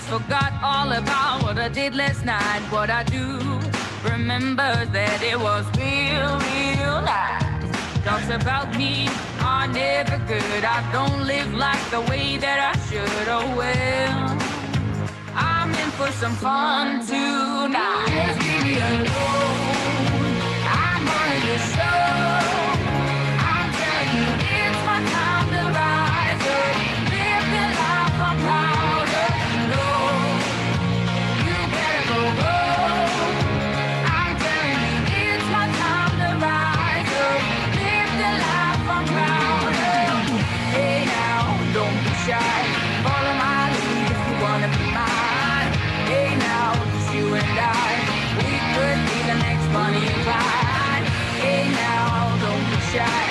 forgot all about what I did last night. What I do remember that it was real, real nice. Talks about me are never good. I don't live like the way that I should. Oh well, I'm in for some fun tonight. Just leave me alone. I'm running the show. I'm telling you, it's my time to rise up. Live the life I'm proud of. No, you better go home. I'm telling you, it's my time to rise up. Live the life I'm proud of. Hey now, don't be shy. Follow my lead if you wanna be mine. Hey now, just you and I. We could be the next Bonnie and Clyde. Hey now, don't be shy.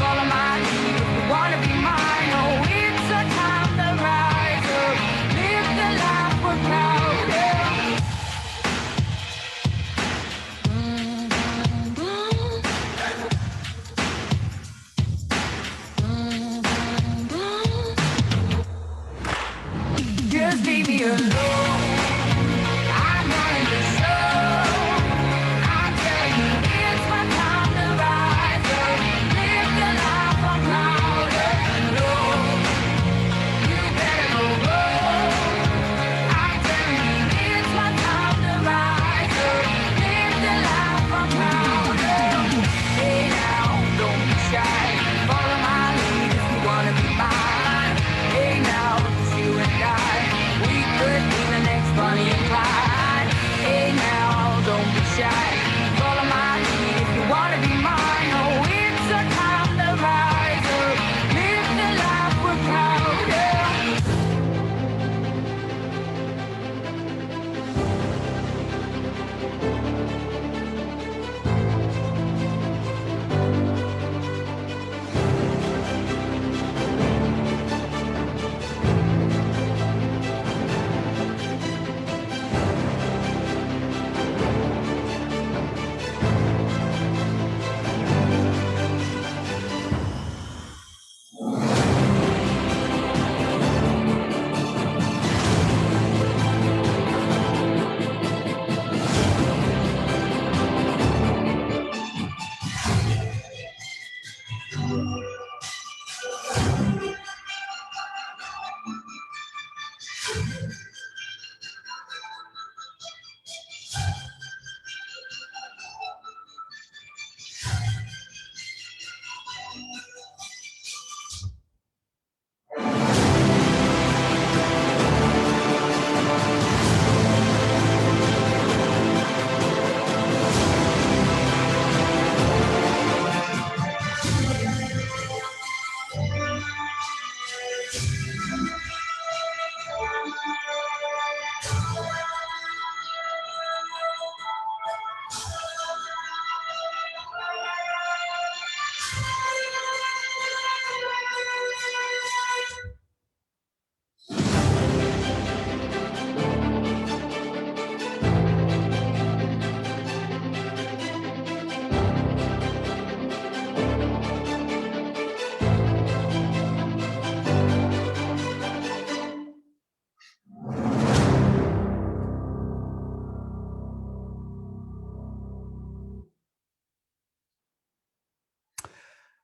Follow my lead if you wanna be mine. Oh, it's a time to rise up. Live the life we're proud of. Just leave me alone. I'm running the show. I'm telling you, it's my time to rise up. Live the life I'm proud of. No, you better go home. I'm telling you, it's my time to rise up. Live the life I'm proud of. Hey now, don't be shy. Follow my lead if you wanna be mine. Hey now, it's you and I. We could be the next Bonnie and Clyde. Hey now, don't be shy. Follow my lead if you wanna be mine. Oh, it's a time to rise up. Live the life we're proud of.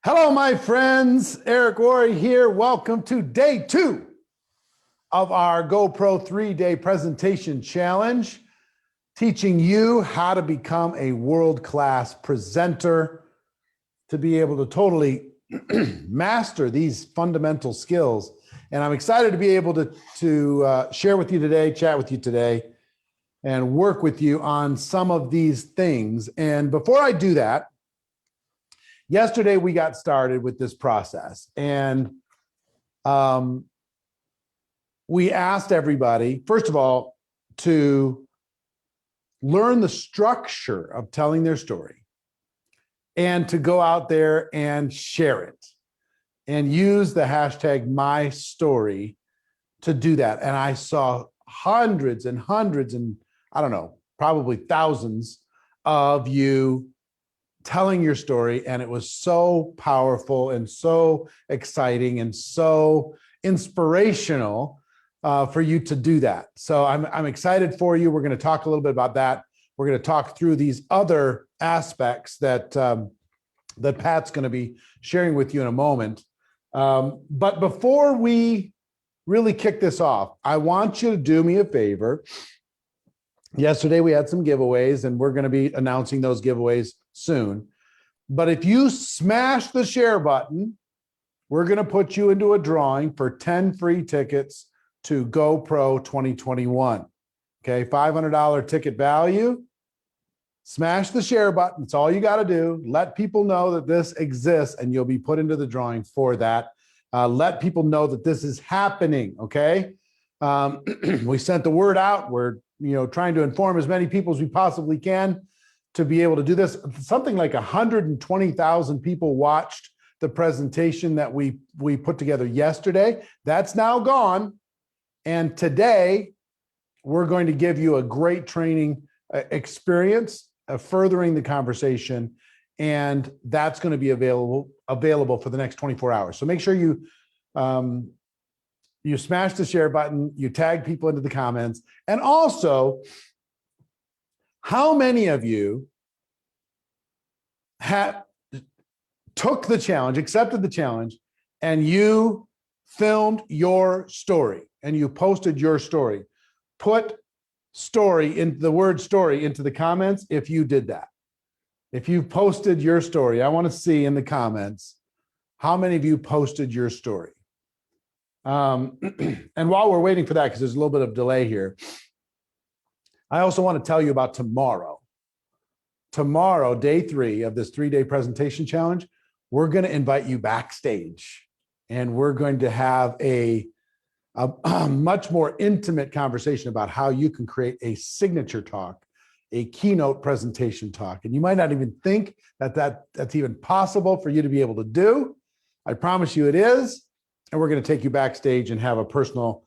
Hello, my friends. Eric Worre here. Welcome to day 2 of our GoPro 3-day presentation challenge, teaching you how to become a world-class presenter, to be able to totally master these fundamental skills. And I'm excited to be able to share with you today, chat with you today, and work with you on some of these things. And before I do that, yesterday, we got started with this process, and we asked everybody, first of all, to learn the structure of telling their story and to go out there and share it and use the hashtag #MyStory to do that. And I saw hundreds and hundreds and I don't know, probably thousands of you telling your story, and it was so powerful and so exciting and so inspirational for you to do that. So I'm excited for you. We're going to talk a little bit about that. We're going to talk through these other aspects that that Pat's going to be sharing with you in a moment. But before we really kick this off, I want you to do me a favor. Yesterday we had some giveaways, and we're going to be announcing those giveaways soon. But if you smash the share button, we're going to put you into a drawing for 10 free tickets to GoPro 2021. Okay, $500 ticket value. Smash the share button. It's all you got to do. Let people know that this exists, and you'll be put into the drawing for that. Let people know that this is happening. Okay. We sent the word out. We're trying to inform as many people as we possibly can to be able to do this. Something like 120,000 people watched the presentation that we put together yesterday. That's now gone. And today, we're going to give you a great training experience furthering the conversation, and that's going to be available for the next 24 hours. So make sure you smash the share button, you tag people into the comments, and also, how many of you took the challenge, accepted the challenge, and you filmed your story and you posted your story? Put story in the word story into the comments if you did that. If you posted your story, I want to see in the comments how many of you posted your story. And while we're waiting for that, because there's a little bit of delay here, I also want to tell you about tomorrow. Tomorrow, day 3 of this 3-day presentation challenge, we're going to invite you backstage, and we're going to have a much more intimate conversation about how you can create a signature talk, a keynote presentation talk. And you might not even think that's even possible for you to be able to do. I promise you it is. And we're going to take you backstage and have a personal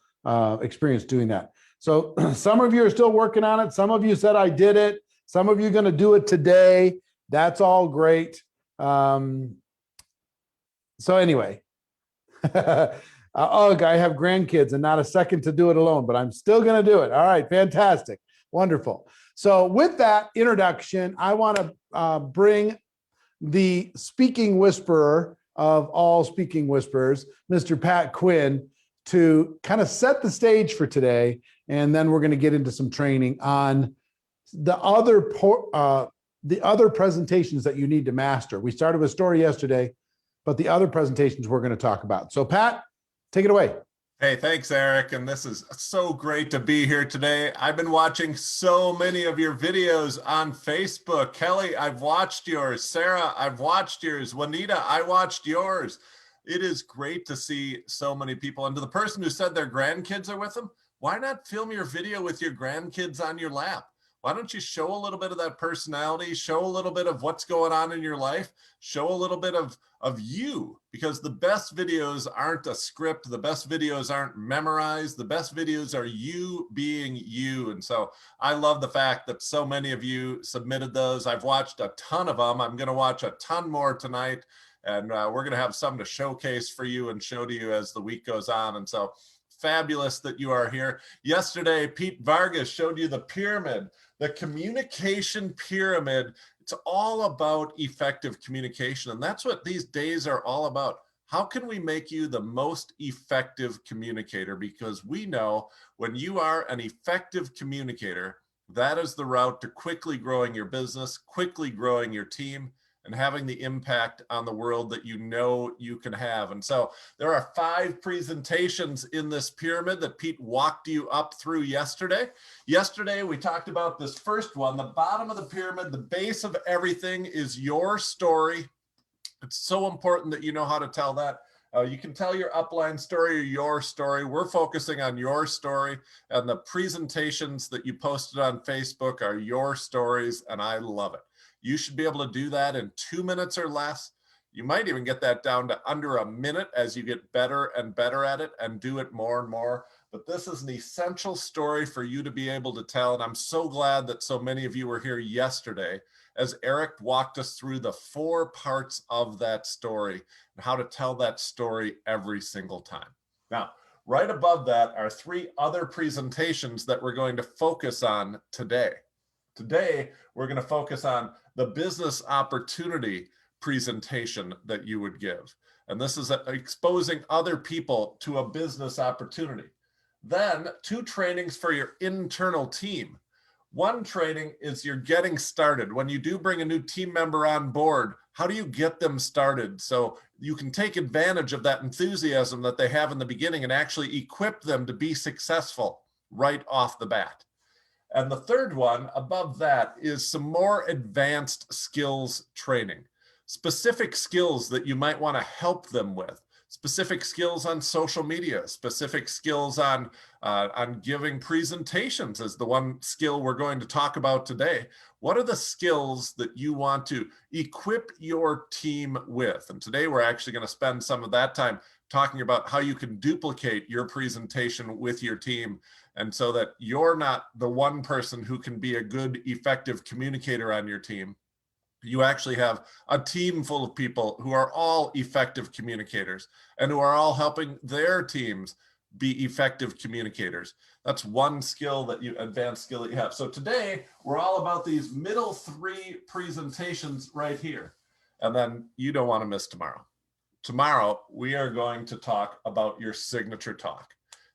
experience doing that. So some of you are still working on it. Some of you said, I did it. Some of you are going to do it today. That's all great. So anyway, I have grandkids and not a second to do it alone, but I'm still going to do it. All right, fantastic, wonderful. So with that introduction, I want to bring the speaking whisperer of all speaking whispers, Mr. Pat Quinn, to kind of set the stage for today, and then we're going to get into some training on the other presentations that you need to master. We started with story yesterday, but the other presentations we're going to talk about. So Pat, take it away. Hey, thanks, Eric. And this is so great to be here today. I've been watching so many of your videos on Facebook. Kelly, I've watched yours. Sarah, I've watched yours. Juanita, I watched yours. It is great to see so many people. And to the person who said their grandkids are with them, why not film your video with your grandkids on your lap? Why don't you show a little bit of that personality, show a little bit of what's going on in your life, show a little bit of you, because the best videos aren't a script. The best videos aren't memorized. The best videos are you being you. And so I love the fact that so many of you submitted those. I've watched a ton of them. I'm going to watch a ton more tonight, and we're going to have some to showcase for you and show to you as the week goes on. And so fabulous that you are here. Yesterday, Pete Vargas showed you the pyramid, the communication pyramid. It's all about effective communication. And that's what these days are all about. How can we make you the most effective communicator? Because we know when you are an effective communicator, that is the route to quickly growing your business, quickly growing your team, and having the impact on the world that you know you can have. And so there are 5 presentations in this pyramid that Pete walked you up through yesterday. Yesterday, we talked about this first one. The bottom of the pyramid, the base of everything, is your story. It's so important that you know how to tell that. You can tell your upline story or your story. We're focusing on your story, and the presentations that you posted on Facebook are your stories, and I love it. You should be able to do that in 2 minutes or less. You might even get that down to under a minute as you get better and better at it and do it more and more. But this is an essential story for you to be able to tell. And I'm so glad that so many of you were here yesterday as Eric walked us through the 4 parts of that story and how to tell that story every single time. Now, Right above that are 3 other presentations that we're going to focus on today. Today, we're going to focus on the business opportunity presentation that you would give. And this is exposing other people to a business opportunity. Then 2 trainings for your internal team. One training is you're getting started. When you do bring a new team member on board, how do you get them started so you can take advantage of that enthusiasm that they have in the beginning and actually equip them to be successful right off the bat? And the third one above that is some more advanced skills training, specific skills that you might want to help them with, specific skills on social media, specific skills on giving presentations is the one skill we're going to talk about today. What are the skills that you want to equip your team with? And today we're actually going to spend some of that time talking about how you can duplicate your presentation with your team, and so that you're not the one person who can be a good, effective communicator on your team. You actually have a team full of people who are all effective communicators and who are all helping their teams be effective communicators. That's one skill that advanced skill that you have. So today we're all about these middle 3 presentations right here. And then you don't want to miss tomorrow. Tomorrow we are going to talk about your signature talk.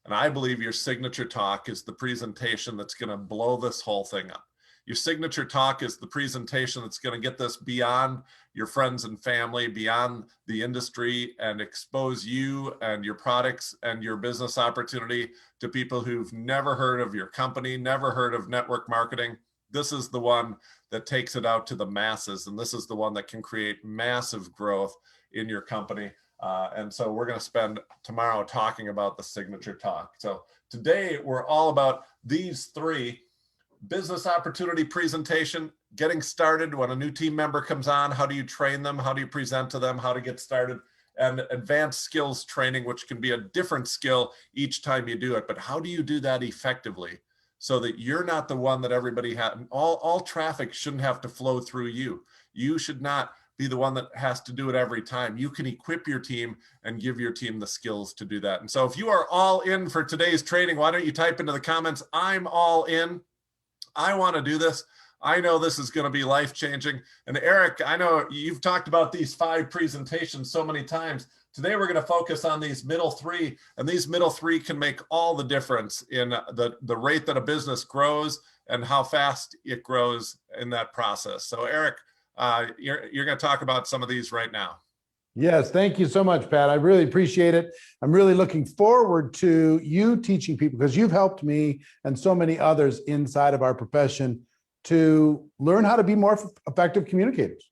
And I believe your signature talk is the presentation that's going to blow this whole thing up. Your signature talk is the presentation that's going to get this beyond your friends and family, beyond the industry, and expose you and your products and your business opportunity to people who've never heard of your company, never heard of network marketing. This is the one that takes it out to the masses, and this is the one that can create massive growth in your company. And so we're going to spend tomorrow talking about the signature talk. So today we're all about these 3: business opportunity presentation, getting started when a new team member comes on, how do you train them, how do you present to them, how to get started, and advanced skills training, which can be a different skill each time you do it. But how do you do that effectively so that you're not the one that everybody has? All traffic shouldn't have to flow through you. You should not be the one that has to do it every time. You can equip your team and give your team the skills to do that. And so if you are all in for today's training, why don't you type into the comments, I'm all in. I want to do this. I know this is going to be life-changing. And Eric, I know you've talked about these 5 presentations so many times. Today, we're going to focus on these middle 3, and these middle 3 can make all the difference in the rate that a business grows and how fast it grows in that process. So Eric, you're going to talk about some of these right now. Yes, thank you so much, Pat. I really appreciate it. I'm really looking forward to you teaching people, because you've helped me and so many others inside of our profession to learn how to be more effective communicators.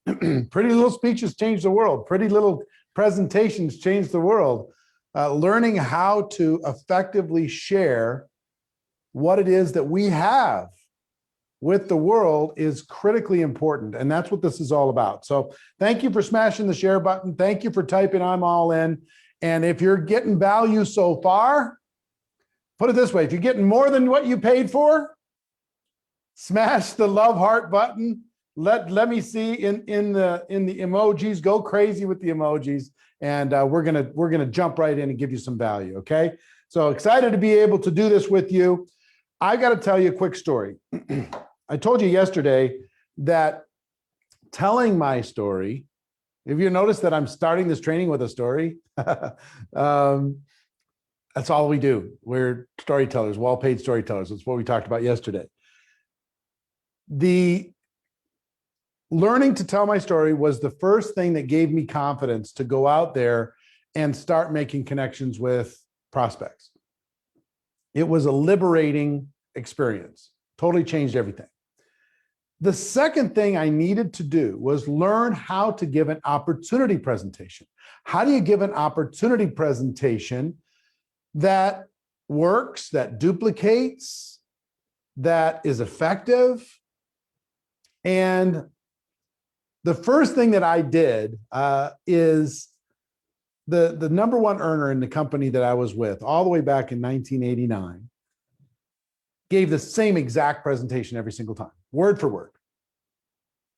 Pretty little speeches change the world. Pretty little presentations change the world. Learning how to effectively share what it is that we have with the world is critically important. And that's what this is all about. So thank you for smashing the share button. Thank you for typing I'm all in. And if you're getting value so far, put it this way, if you're getting more than what you paid for, smash the love heart button. Let me see in the emojis, go crazy with the emojis. And we're gonna jump right in and give you some value. Okay. So excited to be able to do this with you. I got to tell you a quick story. I told you yesterday that telling my story, if you notice that I'm starting this training with a story, that's all we do. We're storytellers, well-paid storytellers. That's what we talked about yesterday. The learning to tell my story was the first thing that gave me confidence to go out there and start making connections with prospects. It was a liberating experience, totally changed everything. The second thing I needed to do was learn how to give an opportunity presentation. How do you give an opportunity presentation that works, that duplicates, that is effective? And the first thing that I did is the number one earner in the company that I was with all the way back in 1989 gave the same exact presentation every single time, word for word.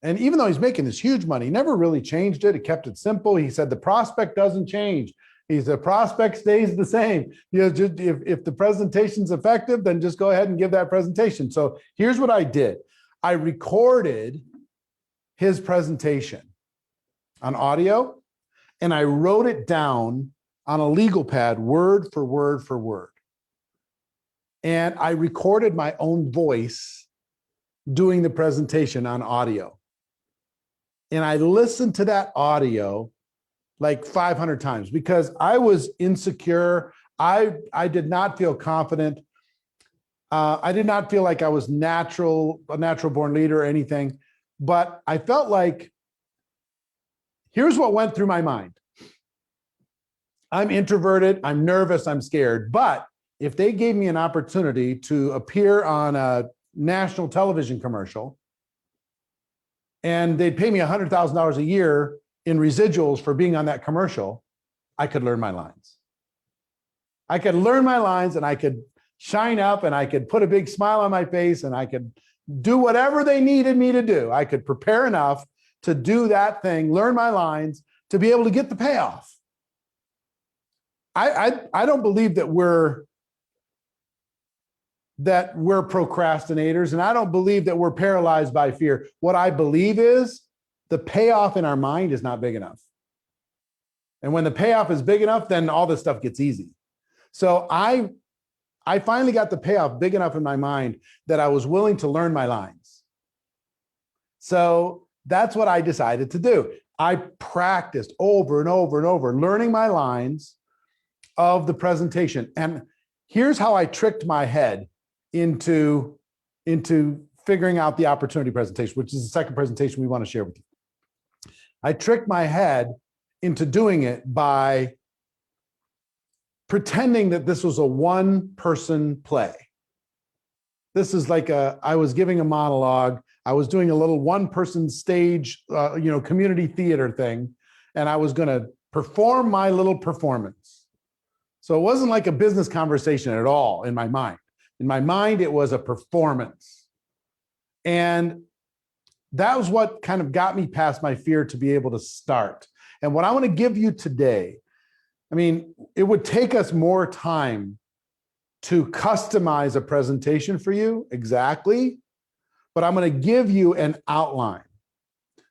And even though he's making this huge money, he never really changed it. He kept it simple. He said, the prospect doesn't change. He said, prospect stays the same. You know, just if the presentation's effective, then just go ahead and give that presentation. So here's what I did. I recorded his presentation on audio, and I wrote it down on a legal pad, word for word for word. And I recorded my own voice doing the presentation on audio. And I listened to that audio like 500 times because I was insecure. I did not feel confident. I did not feel like I was a natural born leader or anything, but I felt like, here's what went through my mind. I'm introverted, I'm nervous, I'm scared, but if they gave me an opportunity to appear on a national television commercial and they'd pay me $100,000 a year in residuals for being on that commercial, I could learn my lines. I could learn my lines and I could shine up and I could put a big smile on my face and I could do whatever they needed me to do. I could prepare enough to do that thing, learn my lines, to be able to get the payoff. I don't believe that we're procrastinators, and I don't believe that we're paralyzed by fear. What I believe is the payoff in our mind is not big enough. And when the payoff is big enough, then all this stuff gets easy. So I finally got the payoff big enough in my mind that I was willing to learn my lines. So that's what I decided to do. I practiced over and over and over, learning my lines of the presentation. And here's how I tricked my head into figuring out the opportunity presentation, which is the second presentation we want to share with you. I tricked my head into doing it by pretending that this was a one-person play. This is like I was giving a monologue. I was doing a little one-person stage, community theater thing, and I was going to perform my little performance. So it wasn't like a business conversation at all in my mind. In my mind, it was a performance. And that was what kind of got me past my fear to be able to start. And what I want to give you today, I mean, it would take us more time to customize a presentation for you, exactly. But I'm going to give you an outline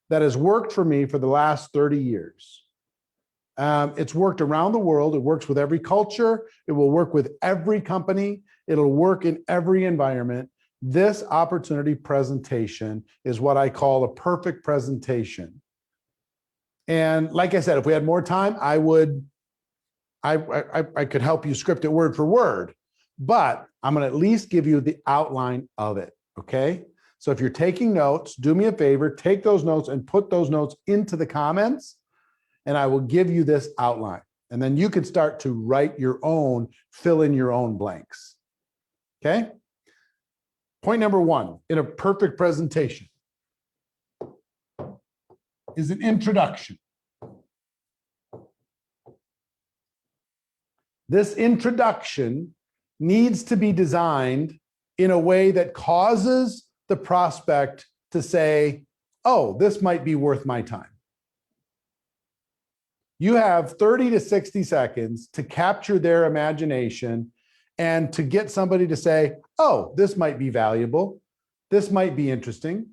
that has worked for me for the last 30 years. It's worked around the world. It works with every culture. It will work with every company. It'll work in every environment. This opportunity presentation is what I call a perfect presentation. And like I said, if we had more time, I could help you script it word for word, but I'm going to at least give you the outline of it. Okay. So if you're taking notes, do me a favor, take those notes and put those notes into the comments, and I will give you this outline. And then you can start to write your own, fill in your own blanks. Okay. Point number one in a perfect presentation is an introduction. This introduction needs to be designed in a way that causes the prospect to say, oh, this might be worth my time. You have 30 to 60 seconds to capture their imagination and to get somebody to say, oh, this might be valuable. This might be interesting.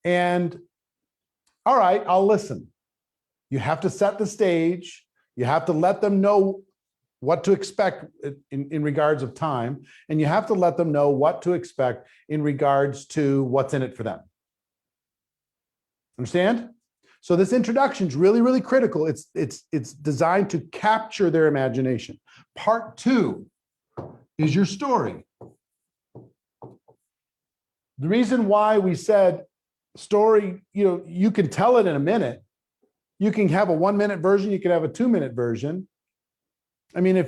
And all right, I'll listen. You have to set the stage. You have to let them know what to expect in regards of time. And you have to let them know what to expect in regards to what's in it for them. Understand? So this introduction is really, really critical. It's designed to capture their imagination. Part two is your story. The reason why we said story, you can tell it in a minute. You can have a 1-minute version. You can have a 2-minute version. I mean,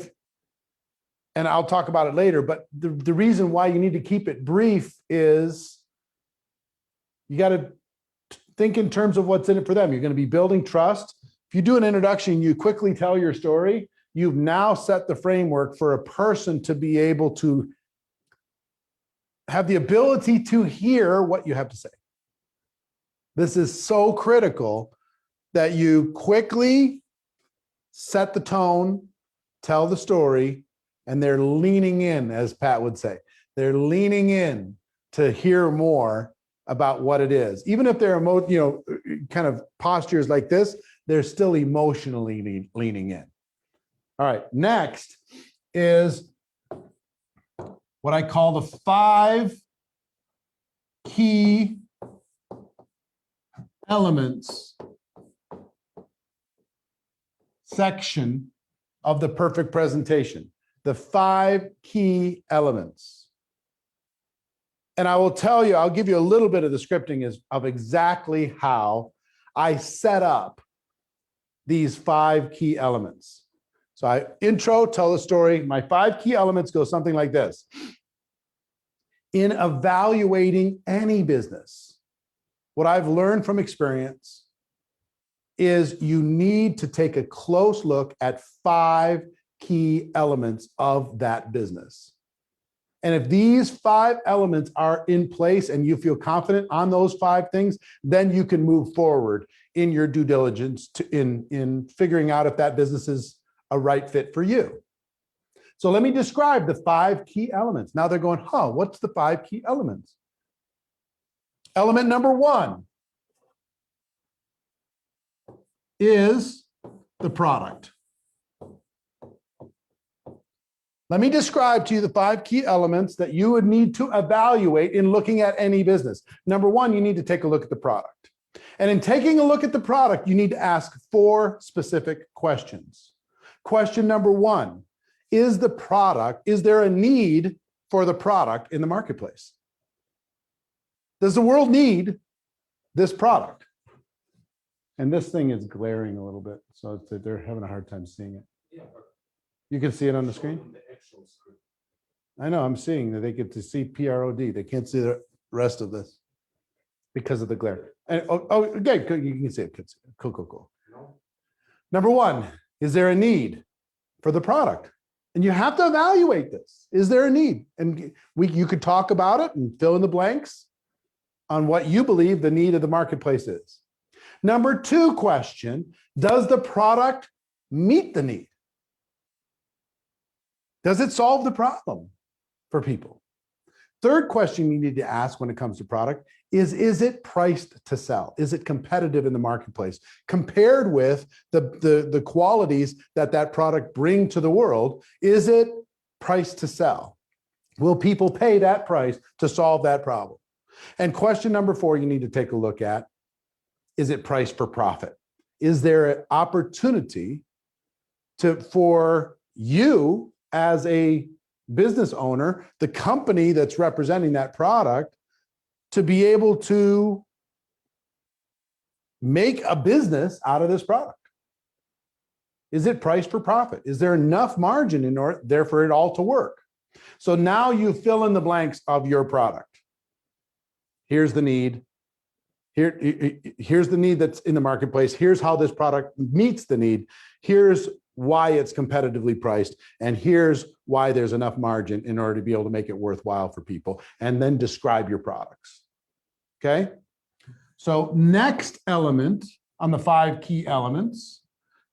and I'll talk about it later, but the reason why you need to keep it brief is you got to think in terms of what's in it for them. You're going to be building trust. If you do an introduction, you quickly tell your story, you've now set the framework for a person to be able to have the ability to hear what you have to say. This is so critical that you quickly set the tone, tell the story, and they're leaning in, as Pat would say. They're leaning in to hear more about what it is. Even if their kind of postures like this, they're still emotionally leaning in. All right, next is what I call the 5 key elements section of the perfect presentation. The 5 key elements. And I will tell you, I'll give you a little bit of the scripting of exactly how I set up these 5 key elements. So I intro, tell the story. My 5 key elements go something like this. In evaluating any business, what I've learned from experience is you need to take a close look at 5 key elements of that business. And if these 5 elements are in place and you feel confident on those 5 things, then you can move forward in your due diligence in figuring out if that business is a right fit for you. So let me describe the 5 key elements. Now they're going, what's the 5 key elements? Element number 1 is the product. Let me describe to you the 5 key elements that you would need to evaluate in looking at any business. Number 1, you need to take a look at the product. And in taking a look at the product, you need to ask 4 specific questions. Question number 1, is there a need for the product in the marketplace? Does the world need this product? And this thing is glaring a little bit, so they're having a hard time seeing it. You can see it on the screen? I know, I'm seeing that they get to see PROD. They can't see the rest of this because of the glare. And, okay, you can see it. Cool. Number 1, is there a need for the product? And you have to evaluate this. Is there a need? And you could talk about it and fill in the blanks on what you believe the need of the marketplace is. Number 2 question, does the product meet the need? Does it solve the problem for people? Third question you need to ask when it comes to product is it priced to sell? Is it competitive in the marketplace compared with the qualities that product bring to the world? Is it priced to sell? Will people pay that price to solve that problem? And question number 4 you need to take a look at, is it priced for profit? Is there an opportunity for you as a business owner, the company that's representing that product, to be able to make a business out of this product? Is it priced for profit? Is there enough margin in there for it all to work? So now you fill in the blanks of your product. Here's the need. Here's the need that's in the marketplace. Here's how this product meets the need. Here's why it's competitively priced. And here's why there's enough margin in order to be able to make it worthwhile for people. And then describe your products. Okay? So next element on the 5 key elements,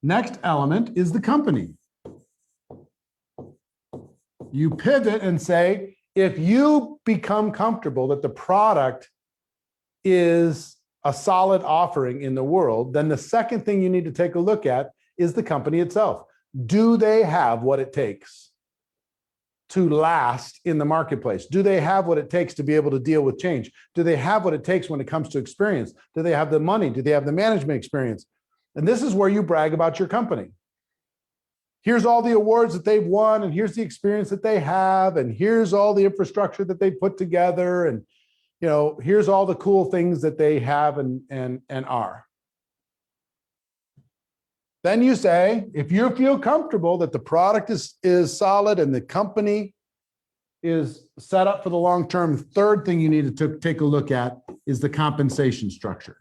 next element is the company. You pivot and say, if you become comfortable that the product is a solid offering in the world, then the second thing you need to take a look at is the company itself. Do they have what it takes to last in the marketplace? Do they have what it takes to be able to deal with change? Do they have what it takes when it comes to experience? Do they have the money? Do they have the management experience? And this is where you brag about your company. Here's all the awards that they've won, and here's the experience that they have, and here's all the infrastructure that they put together, and here's all the cool things that they have and are. Then you say, if you feel comfortable that the product is solid and the company is set up for the long term, third thing you need to take a look at is the compensation structure.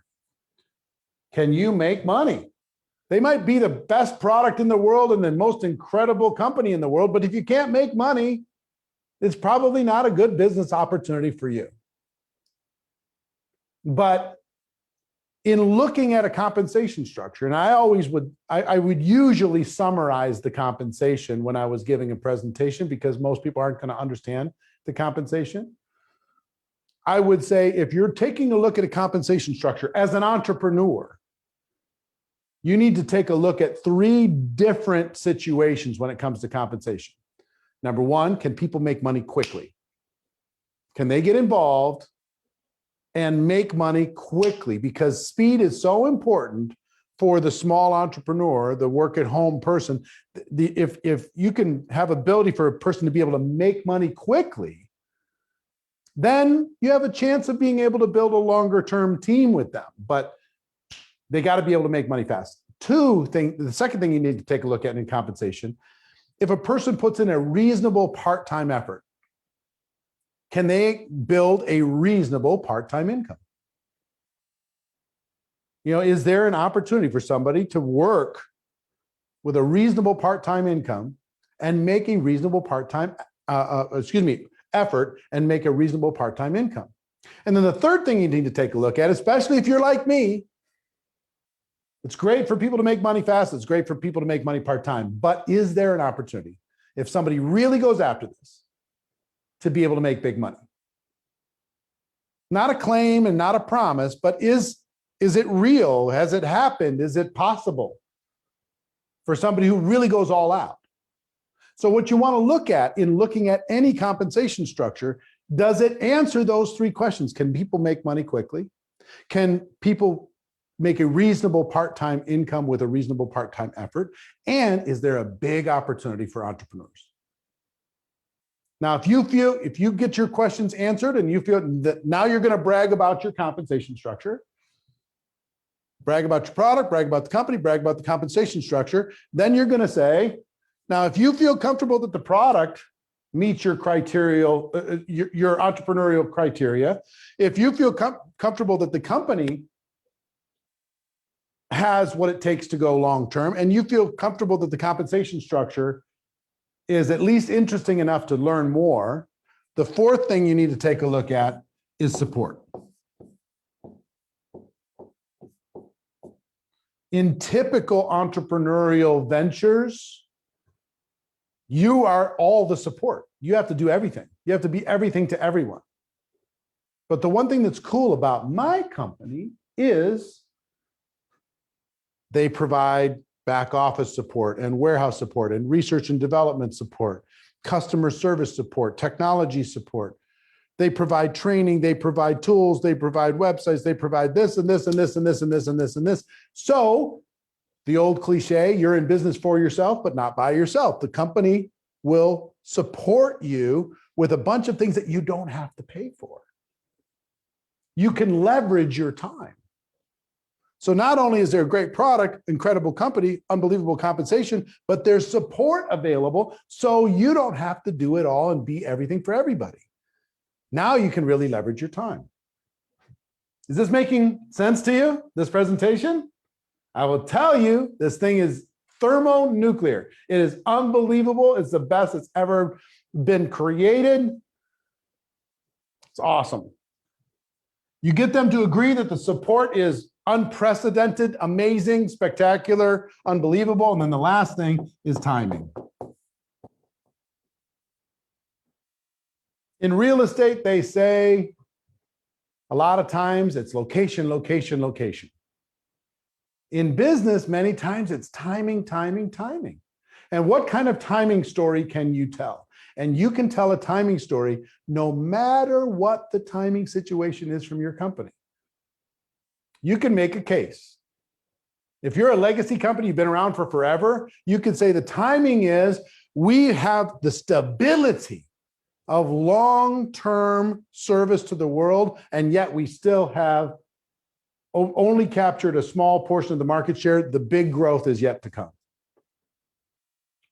Can you make money? They might be the best product in the world and the most incredible company in the world, but if you can't make money, it's probably not a good business opportunity for you. But in looking at a compensation structure, and I would usually summarize the compensation when I was giving a presentation because most people aren't going to understand the compensation. I would say if you're taking a look at a compensation structure as an entrepreneur, you need to take a look at 3 different situations when it comes to compensation. Number 1, can people make money quickly? Can they get involved and make money quickly? Because speed is so important for the small entrepreneur, the work at home person. If you can have ability for a person to be able to make money quickly, then you have a chance of being able to build a longer term team with them. But they got to be able to make money fast. The second thing you need to take a look at in compensation, if a person puts in a reasonable part-time effort, can they build a reasonable part-time income? Is there an opportunity for somebody to work with a reasonable part-time income and make a reasonable part-time, effort and make a reasonable part-time income? And then the third thing you need to take a look at, especially if you're like me, it's great for people to make money fast. It's great for people to make money part-time. But is there an opportunity, if somebody really goes after this, to be able to make big money? Not a claim and not a promise, but is it real? Has it happened? Is it possible for somebody who really goes all out? So what you want to look at in looking at any compensation structure, does it answer those 3 questions? Can people make money quickly? Can people make a reasonable part-time income with a reasonable part-time effort? And is there a big opportunity for entrepreneurs? Now, if you get your questions answered and you feel that now you're going to brag about your compensation structure, brag about your product, brag about the company, brag about the compensation structure, then you're going to say, now, if you feel comfortable that the product meets your criteria, your entrepreneurial criteria, if you feel comfortable that the company has what it takes to go long-term, and you feel comfortable that the compensation structure is at least interesting enough to learn more, the 4th thing you need to take a look at is support. In typical entrepreneurial ventures, you are all the support. You have to do everything. You have to be everything to everyone. But the one thing that's cool about my company is they provide back office support and warehouse support and research and development support, customer service support, technology support. They provide training, they provide tools, they provide websites, they provide this and this and this and this and this and this and this. So the old cliche, you're in business for yourself, but not by yourself. The company will support you with a bunch of things that you don't have to pay for. You can leverage your time. So not only is there a great product, incredible company, unbelievable compensation, but there's support available so you don't have to do it all and be everything for everybody. Now you can really leverage your time. Is this making sense to you, this presentation? I will tell you, this thing is thermonuclear. It is unbelievable. It's the best that's ever been created. It's awesome. You get them to agree that the support is unprecedented, amazing, spectacular, unbelievable. And then the last thing is timing. In real estate, they say a lot of times it's location, location, location. In business, many times it's timing, timing, timing. And what kind of timing story can you tell? And you can tell a timing story no matter what the timing situation is from your company. You can make a case. If you're a legacy company, you've been around for forever, you can say the timing is we have the stability of long-term service to the world, and yet we still have only captured a small portion of the market share. The big growth is yet to come.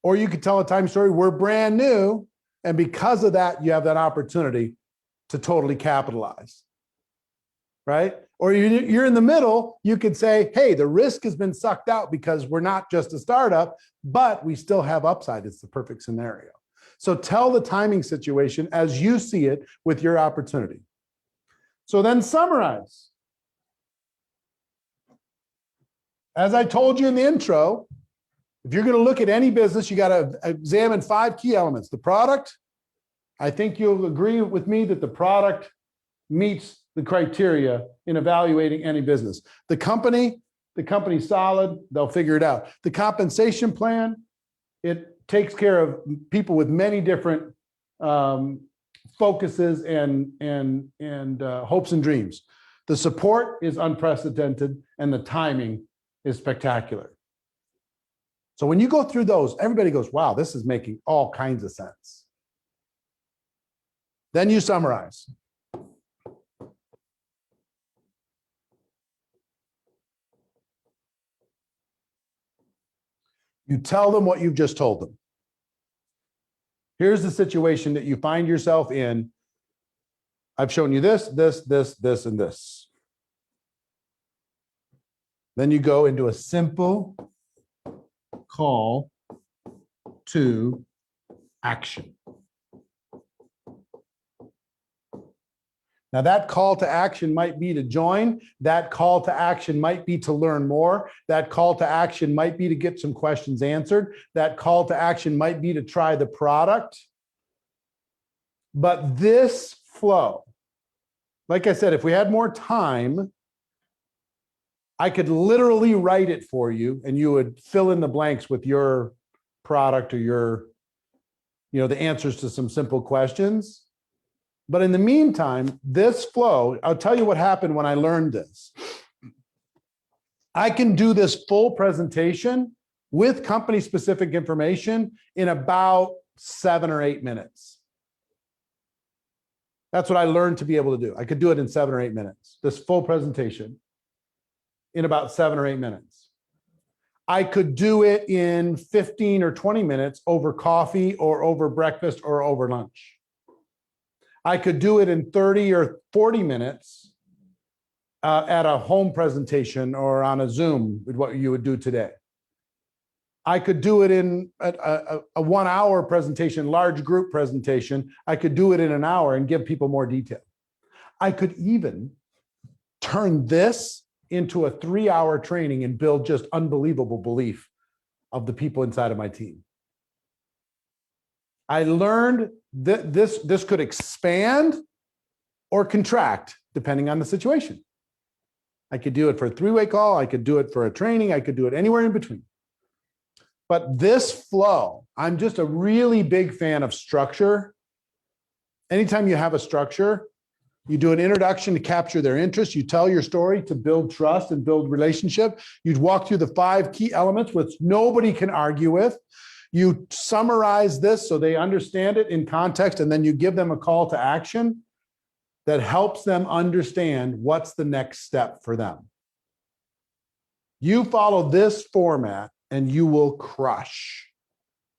Or you could tell a time story, we're brand new, and because of that, you have that opportunity to totally capitalize, right? Or you're in the middle, you could say, hey, the risk has been sucked out because we're not just a startup, but we still have upside. It's the perfect scenario. So tell the timing situation as you see it with your opportunity. So then summarize. As I told you in the intro, if you're going to look at any business, you got to examine 5 key elements. The product, I think you'll agree with me that the product meets the criteria in evaluating any business. The company's solid, they'll figure it out. The compensation plan, it takes care of people with many different focuses and hopes and dreams. The support is unprecedented and the timing is spectacular. So when you go through those, everybody goes, wow, this is making all kinds of sense. Then you summarize. You tell them what you've just told them. Here's the situation that you find yourself in. I've shown you this, this, this, this, and this. Then you go into a simple call to action. Now, that call to action might be to join. That call to action might be to learn more. That call to action might be to get some questions answered. That call to action might be to try the product. But this flow, like I said, if we had more time, I could literally write it for you and you would fill in the blanks with your product or your, the answers to some simple questions. But in the meantime, this flow, I'll tell you what happened when I learned this. I can do this full presentation with company-specific information in about 7 or 8 minutes. That's what I learned to be able to do. I could do it in 7 or 8 minutes, this full presentation in about 7 or 8 minutes. I could do it in 15 or 20 minutes over coffee or over breakfast or over lunch. I could do it in 30 or 40 minutes at a home presentation or on a Zoom with what you would do today. I could do it in a 1 hour presentation, large group presentation. I could do it in an hour and give people more detail. I could even turn this into a 3-hour training and build just unbelievable belief of the people inside of my team. I learned that this could expand or contract depending on the situation. I could do it for a 3-way call. I could do it for a training. I could do it anywhere in between. But this flow, I'm just a really big fan of structure. Anytime you have a structure, you do an introduction to capture their interest. You tell your story to build trust and build relationship. You'd walk through the 5 key elements, which nobody can argue with. You summarize this so they understand it in context, and then you give them a call to action that helps them understand what's the next step for them. You follow this format and you will crush.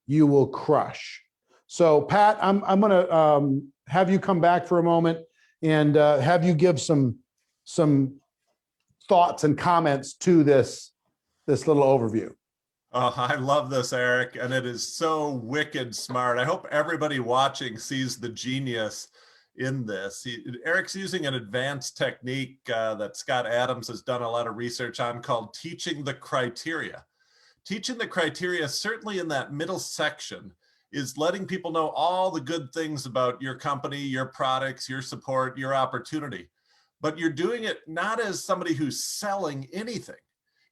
You will crush. So Pat, I'm going to have you come back for a moment and have you give some thoughts and comments to this little overview. Oh, I love this, Eric, and it is so wicked smart. I hope everybody watching sees the genius in this. Eric's using an advanced technique that Scott Adams has done a lot of research on called teaching the criteria. Teaching the criteria, certainly in that middle section, is letting people know all the good things about your company, your products, your support, your opportunity. But you're doing it not as somebody who's selling anything.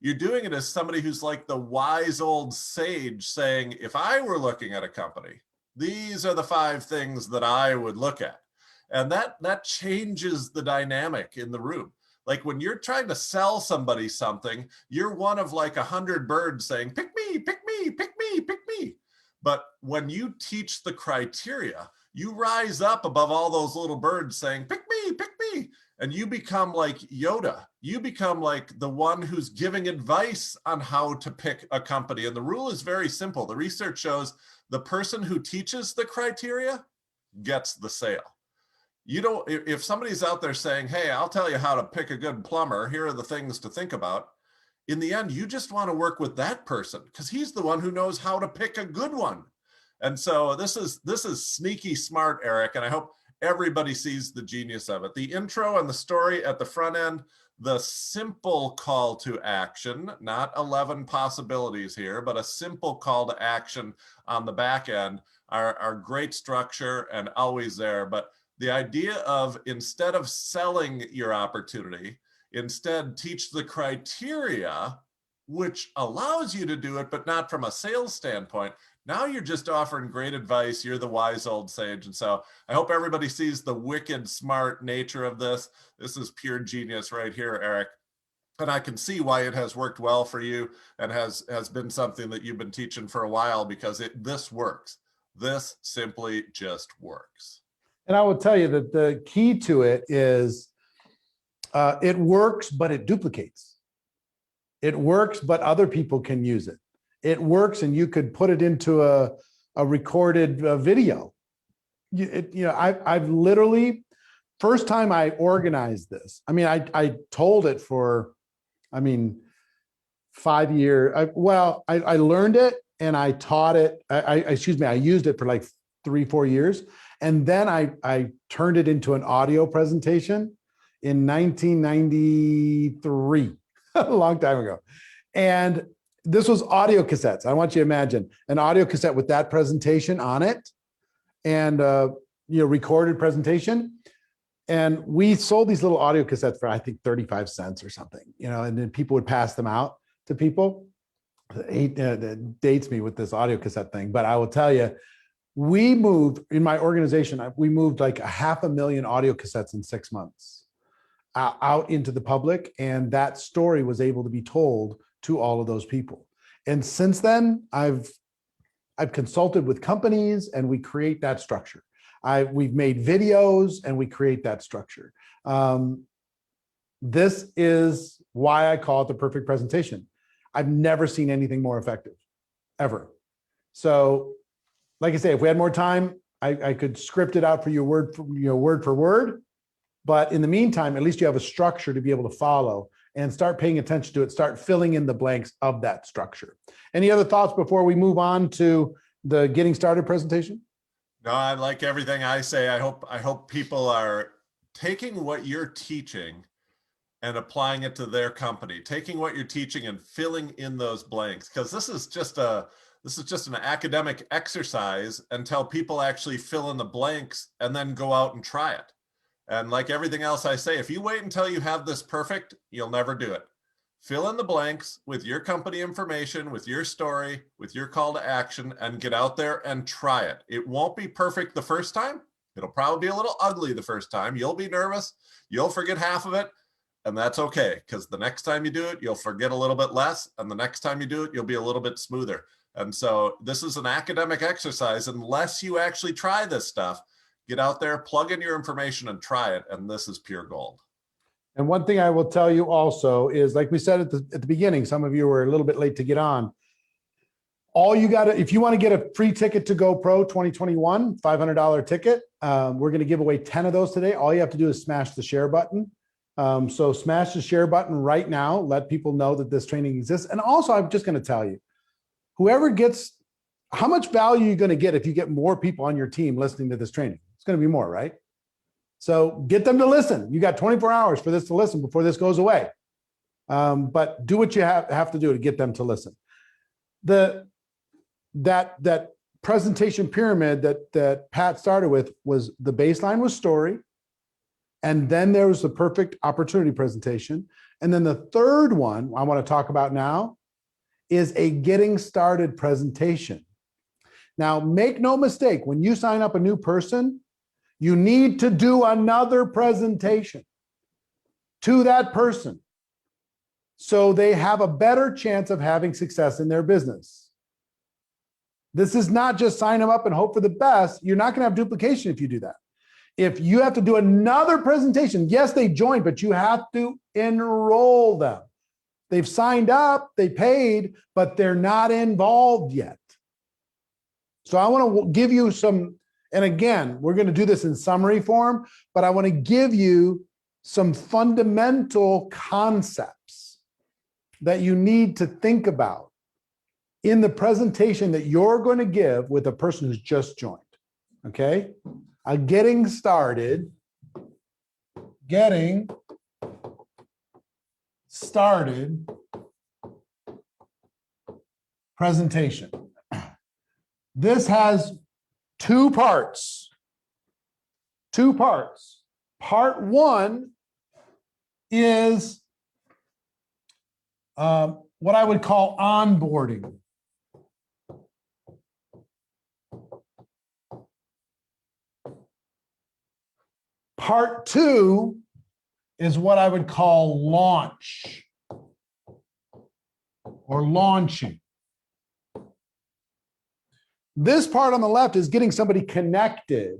You're doing it as somebody who's like the wise old sage saying, if I were looking at a company, these are the 5 things that I would look at. And that changes the dynamic in the room. Like when you're trying to sell somebody something, you're one of like 100 birds saying, pick me, pick me, pick me, pick me. But when you teach the criteria, you rise up above all those little birds saying, pick me, pick me. And you become like Yoda. You become like the one who's giving advice on how to pick a company. And the rule is very simple. The research shows the person who teaches the criteria gets the sale. You don't, if somebody's out there saying, hey, I'll tell you how to pick a good plumber, here are the things to think about. In the end, you just want to work with that person because he's the one who knows how to pick a good one. And so this is sneaky smart, Eric, and I hope everybody sees the genius of it. The intro and the story at the front end, the simple call to action, not 11 possibilities here, but a simple call to action on the back end are great structure and always there. But the idea of, instead of selling your opportunity, instead teach the criteria which allows you to do it, but not from a sales standpoint. Now you're just offering great advice. You're the wise old sage. And so I hope everybody sees the wicked smart nature of this. This is pure genius right here, Eric. And I can see why it has worked well for you and has been something that you've been teaching for a while, because this works. This simply just works. And I will tell you that the key to it is it works, but it duplicates. It works, but other people can use it. It works, and you could put it into a recorded video. I've literally, first time I organized this, I mean, I told it for, 5 years. I learned it and I taught it. I used it for like 3-4 years. And then I turned it into an audio presentation in 1993, a long time ago. And this was audio cassettes. I want you to imagine an audio cassette with that presentation on it, and recorded presentation. And we sold these little audio cassettes for, I think, 35 cents or something, and then people would pass them out to people. It dates me with this audio cassette thing, but I will tell you, we moved in my organization, we moved like 500,000 audio cassettes in 6 months out into the public. And that story was able to be told to all of those people. And since then, I've consulted with companies, and we create that structure. We've made videos, and we create that structure. This is why I call it the perfect presentation. I've never seen anything more effective, ever. So, like I say, if we had more time, I could script it out for you word for word. But in the meantime, at least you have a structure to be able to follow and start paying attention to it, start filling in the blanks of that structure. Any other thoughts before we move on to the getting started presentation? No, I like everything I say. I hope people are taking what you're teaching and applying it to their company, taking what you're teaching and filling in those blanks, because this is just an academic exercise until people actually fill in the blanks and then go out and try it. And like everything else I say, if you wait until you have this perfect, you'll never do it. Fill in the blanks with your company information, with your story, with your call to action, and get out there and try it. It won't be perfect the first time. It'll probably be a little ugly the first time. You'll be nervous. You'll forget half of it. And that's okay, because the next time you do it, you'll forget a little bit less. And the next time you do it, you'll be a little bit smoother. And so this is an academic exercise. Unless you actually try this stuff, get out there, plug in your information and try it. And this is pure gold. And one thing I will tell you also is, like we said at the beginning, some of you were a little bit late to get on. All you got to, if you want to get a free ticket to GoPro 2021, $500 ticket, we're going to give away 10 of those today. All you have to do is smash the share button. So smash the share button right now. Let people know that this training exists. And also, I'm just going to tell you, whoever gets, how much value are you going to get if you get more people on your team listening to this training? It's going to be more, right? So get them to listen. You got 24 hours for this to listen before this goes away. But do what you have to do to get them to listen. That presentation pyramid that Pat started with, was the baseline was story. And then there was the perfect opportunity presentation. And then the third one I want to talk about now is a getting started presentation. Now, make no mistake, when you sign up a new person, you need to do another presentation to that person so they have a better chance of having success in their business. This is not just sign them up and hope for the best. You're not going to have duplication if you do that. If you have to do another presentation, yes, they joined, but you have to enroll them. They've signed up, they paid, but they're not involved yet. So I want to give you some, and again, we're going to do this in summary form, but I want to give you some fundamental concepts that you need to think about in the presentation that you're going to give with a person who's just joined. Okay? Getting started started presentation. This has two parts. Part one is what I would call onboarding. Part two is what I would call launch or launching. This part on the left is getting somebody connected,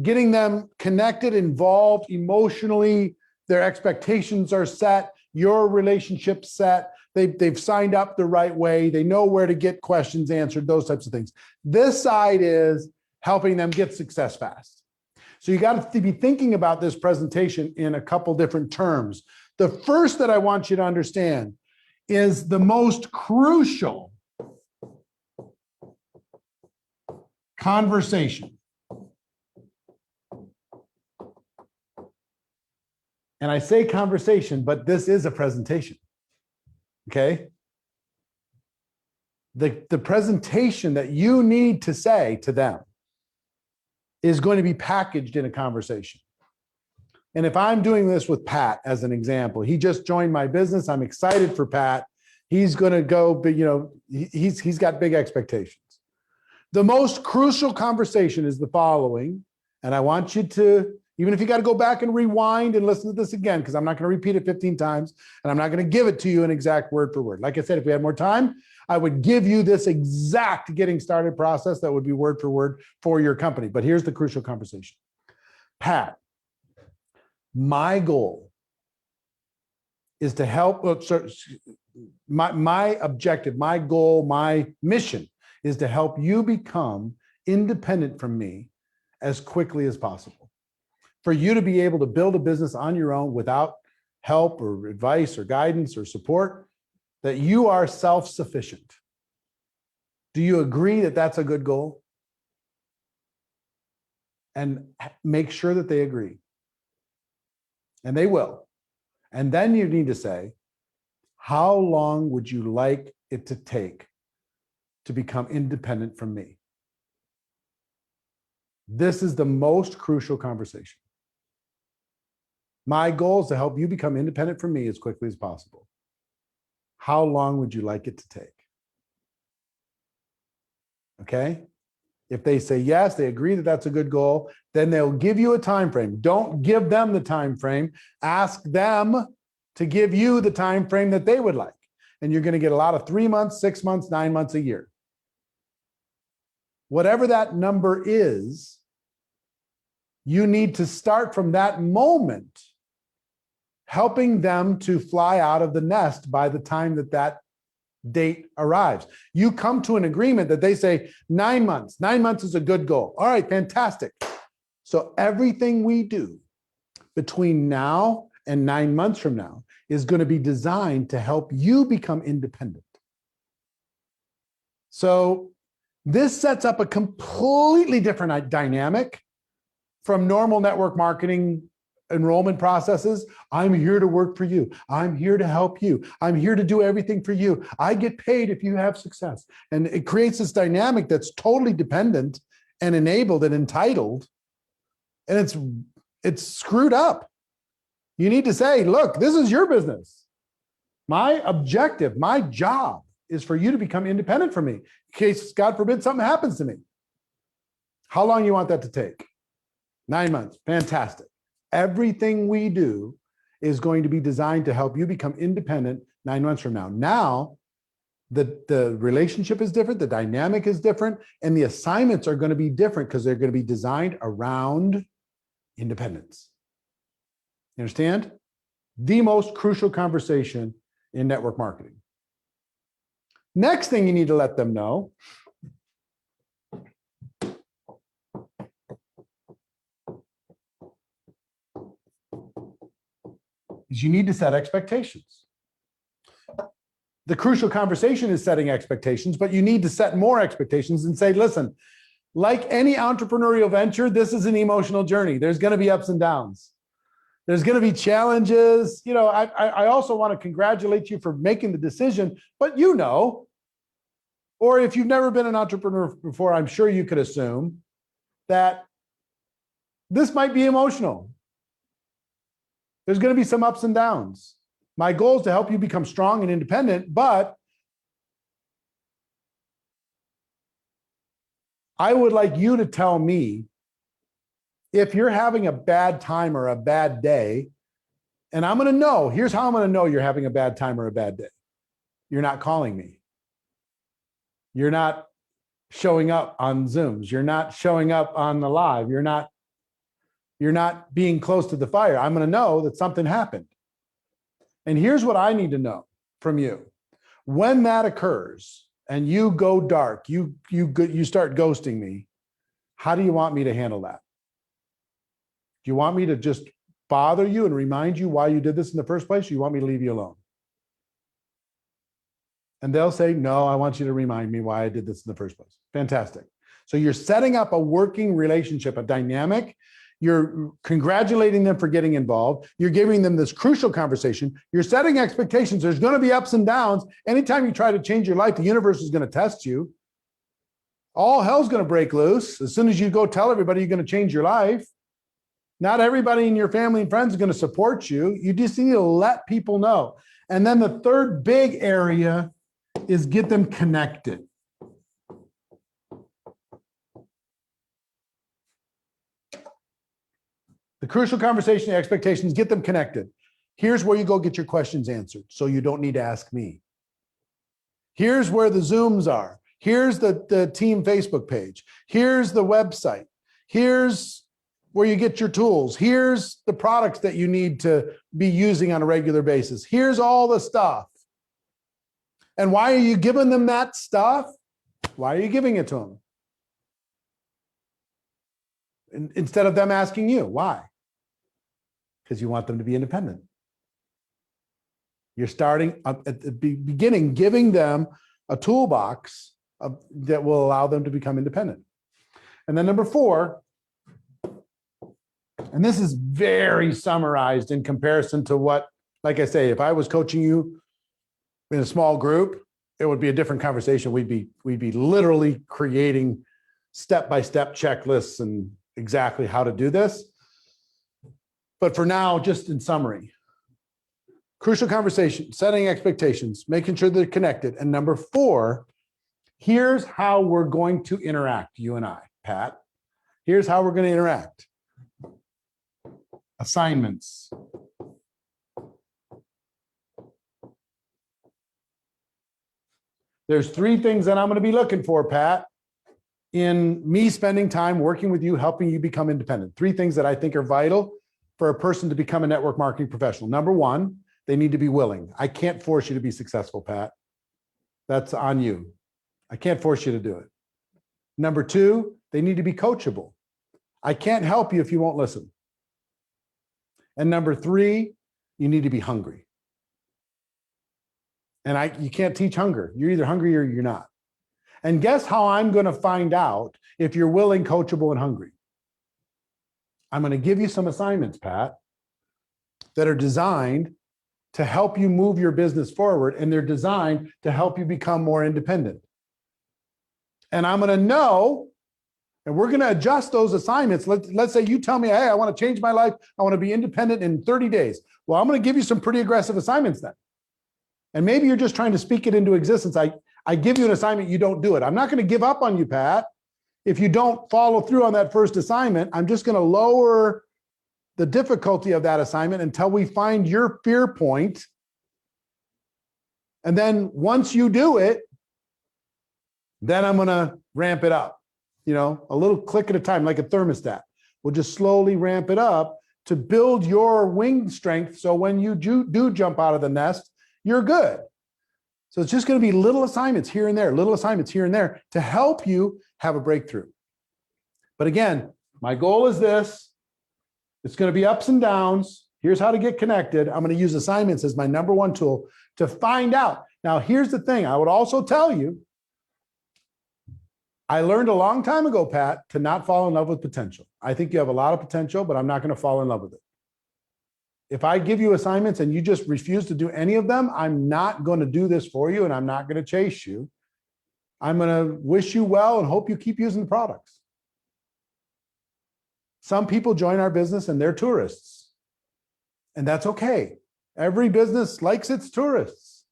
getting them connected, involved emotionally. Their expectations are set, your relationship set. They've signed up the right way. They know where to get questions answered, those types of things. This side is helping them get success fast. So you got to be thinking about this presentation in a couple different terms. The first that I want you to understand is the most crucial conversation. And I say conversation, but this is a presentation. Okay? The presentation that you need to say to them is going to be packaged in a conversation. And if I'm doing this with Pat as an example, he just joined my business. I'm excited for Pat. He's going to go, but he's got big expectations. The most crucial conversation is the following, and I want you to, even if you got to go back and rewind and listen to this again, because I'm not going to repeat it 15 times, and I'm not going to give it to you in exact word for word. Like I said, if we had more time, I would give you this exact getting started process that would be word for word for your company. But here's the crucial conversation. Pat, my goal is to help, my objective, my goal, my mission is to help you become independent from me as quickly as possible. For you to be able to build a business on your own without help or advice or guidance or support, that you are self-sufficient. Do you agree that that's a good goal? And make sure that they agree. And they will. And then you need to say, how long would you like it to take to become independent from me? This is the most crucial conversation. My goal is to help you become independent from me as quickly as possible. How long would you like it to take? Okay? If they say yes, they agree that that's a good goal, then they'll give you a time frame. Don't give them the time frame. Ask them to give you the time frame that they would like. And you're going to get a lot of 3 months, 6 months, 9 months, a year. Whatever that number is, you need to start from that moment, helping them to fly out of the nest by the time that that date arrives. You come to an agreement that they say 9 months. 9 months is a good goal. All right, fantastic. So everything we do between now and 9 months from now is going to be designed to help you become independent. So this sets up a completely different dynamic from normal network marketing enrollment processes. I'm here to work for you. I'm here to help you. I'm here to do everything for you. I get paid if you have success. And it creates this dynamic that's totally dependent and enabled and entitled. And it's screwed up. You need to say, look, this is your business. My objective, my job is for you to become independent from me in case, God forbid, something happens to me. How long do you want that to take? 9 months. Fantastic. Everything we do is going to be designed to help you become independent 9 months from now. Now, the relationship is different, the dynamic is different, and the assignments are going to be different because they're going to be designed around independence. You understand? The most crucial conversation in network marketing. Next thing you need to let them know is you need to set expectations. The crucial conversation is setting expectations, but you need to set more expectations and say, listen, like any entrepreneurial venture, this is an emotional journey. There's going to be ups and downs. There's going to be challenges. You know, I also want to congratulate you for making the decision, but you know, or if you've never been an entrepreneur before, I'm sure you could assume that this might be emotional. There's going to be some ups and downs. My goal is to help you become strong and independent, but I would like you to tell me if you're having a bad time or a bad day, and I'm going to know, here's how I'm going to know you're having a bad time or a bad day. You're not calling me. You're not showing up on Zooms. You're not showing up on the live. You're not being close to the fire. I'm going to know that something happened. And here's what I need to know from you. When that occurs and you go dark, you start ghosting me, how do you want me to handle that? Do you want me to just bother you and remind you why you did this in the first place? Or you want me to leave you alone? And they'll say, no, I want you to remind me why I did this in the first place. Fantastic. So you're setting up a working relationship, a dynamic. You're congratulating them for getting involved. You're giving them this crucial conversation. You're setting expectations. There's going to be ups and downs. Anytime you try to change your life, the universe is going to test you. All hell's going to break loose. As soon as you go tell everybody you're going to change your life, not everybody in your family and friends is going to support you. You just need to let people know. And then the third big area is get them connected. The crucial conversation, the expectations, get them connected. Here's where you go get your questions answered, so you don't need to ask me. Here's where the Zooms are. Here's the team Facebook page. Here's the website. Here's where you get your tools. Here's the products that you need to be using on a regular basis. Here's all the stuff. And why are you giving them that stuff? Why are you giving it to them? Instead of them asking you, why? Because you want them to be independent. You're starting at the beginning, giving them a toolbox that will allow them to become independent. And then number 4, and this is very summarized in comparison to what, like I say, if I was coaching you in a small group, it would be a different conversation. We'd be literally creating step-by-step checklists and exactly how to do this. But for now, just in summary, crucial conversation, setting expectations, making sure they're connected. And number 4, here's how we're going to interact, you and I, Pat. Here's how we're going to interact. Assignments. There's 3 things that I'm going to be looking for, Pat, in me spending time working with you, helping you become independent. 3 things that I think are vital for a person to become a network marketing professional. Number 1, they need to be willing. I can't force you to be successful, Pat. That's on you. I can't force you to do it. Number 2, they need to be coachable. I can't help you if you won't listen. And number 3, you need to be hungry. And you can't teach hunger. You're either hungry or you're not. And guess how I'm going to find out if you're willing, coachable, and hungry? I'm going to give you some assignments, Pat, that are designed to help you move your business forward, and they're designed to help you become more independent. And I'm going to know, and we're going to adjust those assignments. Let's say you tell me, hey, I want to change my life. I want to be independent in 30 days. Well, I'm going to give you some pretty aggressive assignments then. And maybe you're just trying to speak it into existence. I give you an assignment, you don't do it. I'm not going to give up on you, Pat. If you don't follow through on that first assignment, I'm just going to lower the difficulty of that assignment until we find your fear point. And then once you do it, then I'm going to ramp it up, a little click at a time, like a thermostat. We'll just slowly ramp it up to build your wing strength. So when you do jump out of the nest, you're good. So it's just going to be little assignments here and there, little assignments here and there to help you have a breakthrough. But again, my goal is this. It's going to be ups and downs. Here's how to get connected. I'm going to use assignments as my number 1 tool to find out. Now, here's the thing. I would also tell you, I learned a long time ago, Pat, to not fall in love with potential. I think you have a lot of potential, but I'm not going to fall in love with it. If I give you assignments and you just refuse to do any of them, I'm not going to do this for you and I'm not going to chase you. I'm going to wish you well and hope you keep using the products. Some people join our business and they're tourists, and that's okay. Every business likes its tourists.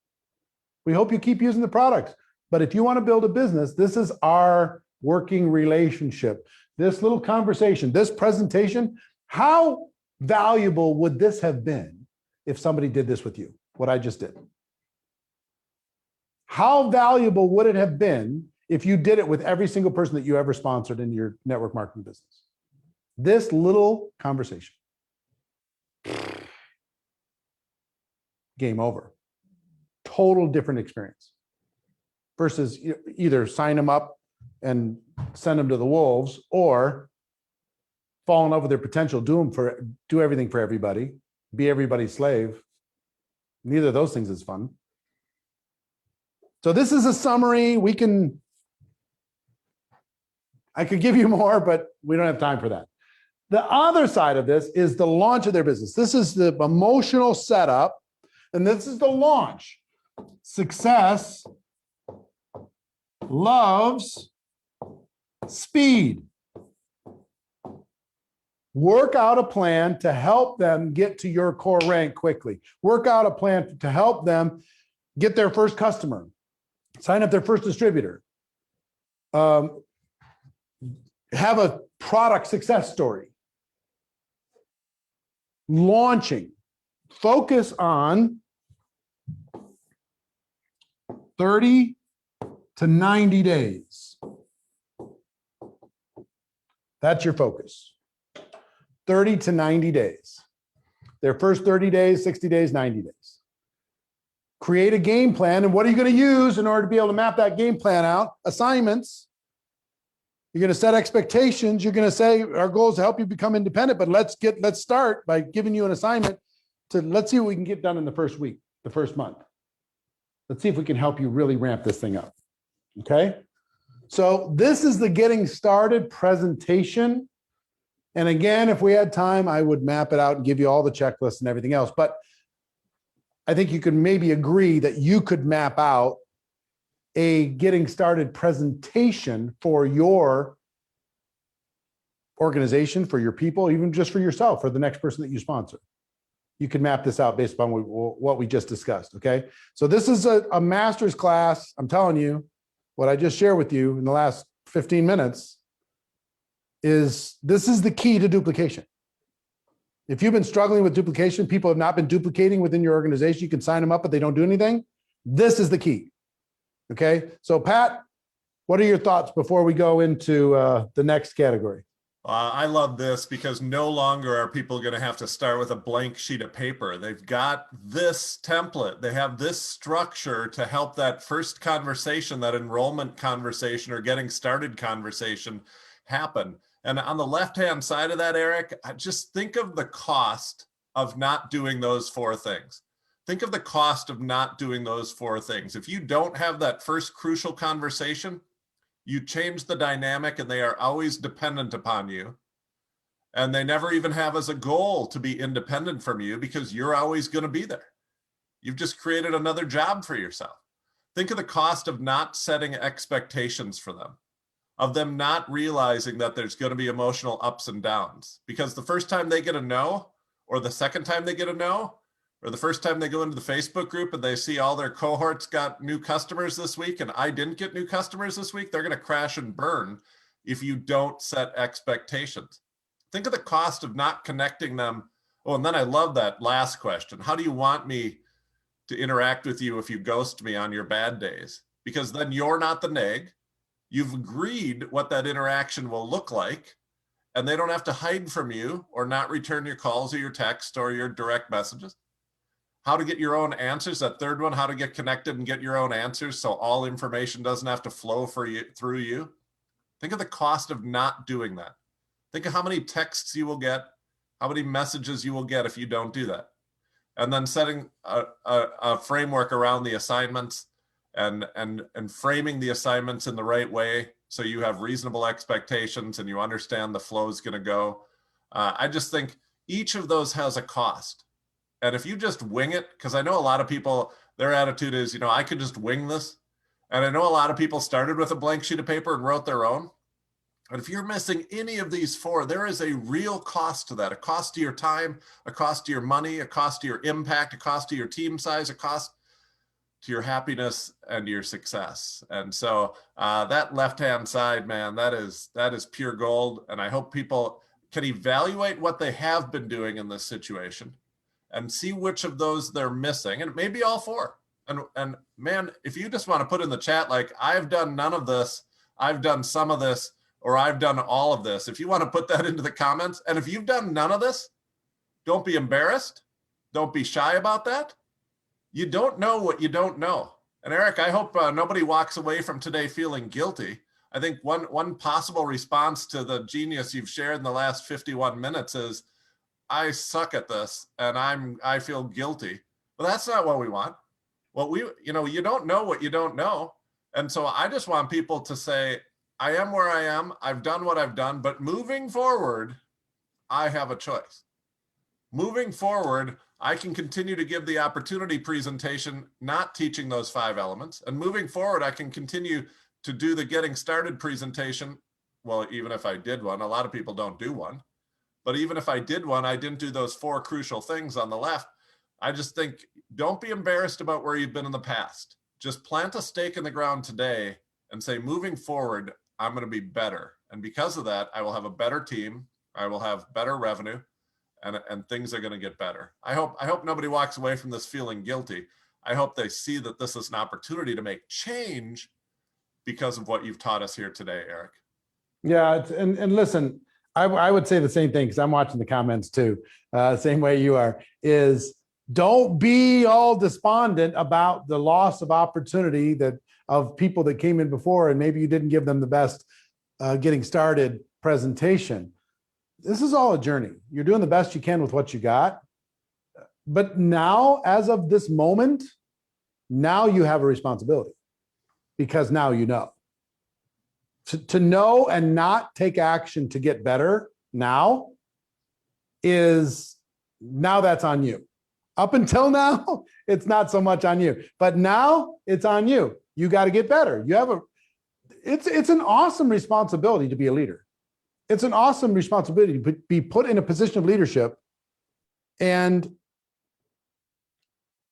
We hope you keep using the products. But if you want to build a business, this is our working relationship. This little conversation, this presentation, how valuable would this have been if somebody did this with you, what I just did? How valuable would it have been if you did it with every single person that you ever sponsored in your network marketing business? This little conversation. Game over. Total different experience. Versus either sign them up and send them to the wolves, or fall in love with their potential, do everything for everybody, be everybody's slave. Neither of those things is fun. So this is a summary. I could give you more, but we don't have time for that. The other side of this is the launch of their business. This is the emotional setup, and this is the launch. Success loves speed. Work out a plan to help them get to your core rank quickly. Work out a plan to help them get their first customer, sign up their first distributor, have a product success story. Launching. Focus on 30 to 90 days. That's your focus. 30 to 90 days. Their first 30 days, 60 days, 90 days. Create a game plan. And what are you going to use in order to be able to map that game plan out? Assignments. You're going to set expectations. You're going to say, our goal is to help you become independent, but let's start by giving you an assignment to, let's see what we can get done in the first week, the first month. Let's see if we can help you really ramp this thing up. Okay. So this is the getting started presentation. And again, if we had time, I would map it out and give you all the checklists and everything else. But I think you could maybe agree that you could map out a getting started presentation for your organization, for your people, even just for yourself, for the next person that you sponsor. You can map this out based upon what we just discussed, okay? So this is a master's class. I'm telling you, what I just shared with you in the last 15 minutes is this is the key to duplication. If you've been struggling with duplication, people have not been duplicating within your organization, you can sign them up, but they don't do anything. This is the key. Okay, so Pat, what are your thoughts before we go into the next category? I love this because no longer are people going to have to start with a blank sheet of paper. They've got this template. They have this structure to help that first conversation, that enrollment conversation or getting started conversation happen. And on the left-hand side of that, Eric, just think of the cost of not doing those four things. Think of the cost of not doing those four things. If you don't have that first crucial conversation, you change the dynamic and they are always dependent upon you. And they never even have as a goal to be independent from you because you're always going to be there. You've just created another job for yourself. Think of the cost of not setting expectations for them, of them not realizing that there's going to be emotional ups and downs. Because the first time they get a no, or the second time they get a no, or the first time they go into the Facebook group and they see all their cohorts got new customers this week and I didn't get new customers this week, they're going to crash and burn if you don't set expectations. Think of the cost of not connecting them. Oh, and then I love that last question. How do you want me to interact with you if you ghost me on your bad days? Because then you're not the neg. You've agreed what that interaction will look like, and they don't have to hide from you or not return your calls or your texts or your direct messages. How to get your own answers. That third one, how to get connected and get your own answers so all information doesn't have to flow through you. Think of the cost of not doing that. Think of how many texts you will get, how many messages you will get if you don't do that. And then setting a framework around the assignments and framing the assignments in the right way so you have reasonable expectations and you understand the flow is going to go. I just think each of those has a cost. And if you just wing it, because I know a lot of people, their attitude is, I could just wing this. And I know a lot of people started with a blank sheet of paper and wrote their own. But if you're missing any of these four, there is a real cost to that, a cost to your time, a cost to your money, a cost to your impact, a cost to your team size, a cost to your happiness and your success. And so that left-hand side, man, that is pure gold. And I hope people can evaluate what they have been doing in this situation and see which of those they're missing. And it may be all four. And man, if you just want to put in the chat, like, I've done none of this, I've done some of this, or I've done all of this. If you want to put that into the comments, and if you've done none of this, don't be embarrassed. Don't be shy about that. You don't know what you don't know. And Eric, I hope nobody walks away from today feeling guilty. I think one possible response to the genius you've shared in the last 51 minutes is, I suck at this and I feel guilty. But that's not what we want. You don't know what you don't know. And so I just want people to say, I am where I am. I've done what I've done, but moving forward, I have a choice. Moving forward, I can continue to give the opportunity presentation, not teaching those 5 elements. And moving forward, I can continue to do the getting started presentation. Well, even if I did one, a lot of people don't do one. But even if I did one, I didn't do those 4 crucial things on the left. I just think, don't be embarrassed about where you've been in the past. Just plant a stake in the ground today and say, moving forward, I'm going to be better. And because of that, I will have a better team. I will have better revenue, and things are going to get better. I hope nobody walks away from this feeling guilty. I hope they see that this is an opportunity to make change because of what you've taught us here today, Eric. Yeah, and listen, I would say the same thing, because I'm watching the comments too, same way you are, is don't be all despondent about the loss of opportunity of people that came in before, and maybe you didn't give them the best getting started presentation. This is all a journey. You're doing the best you can with what you got. But now, as of this moment, now you have a responsibility, because now you know. To know and not take action to get better now that's on you. Up until now, it's not so much on you, but now it's on you. You got to get better. It's an awesome responsibility to be a leader. It's an awesome responsibility to be put in a position of leadership. And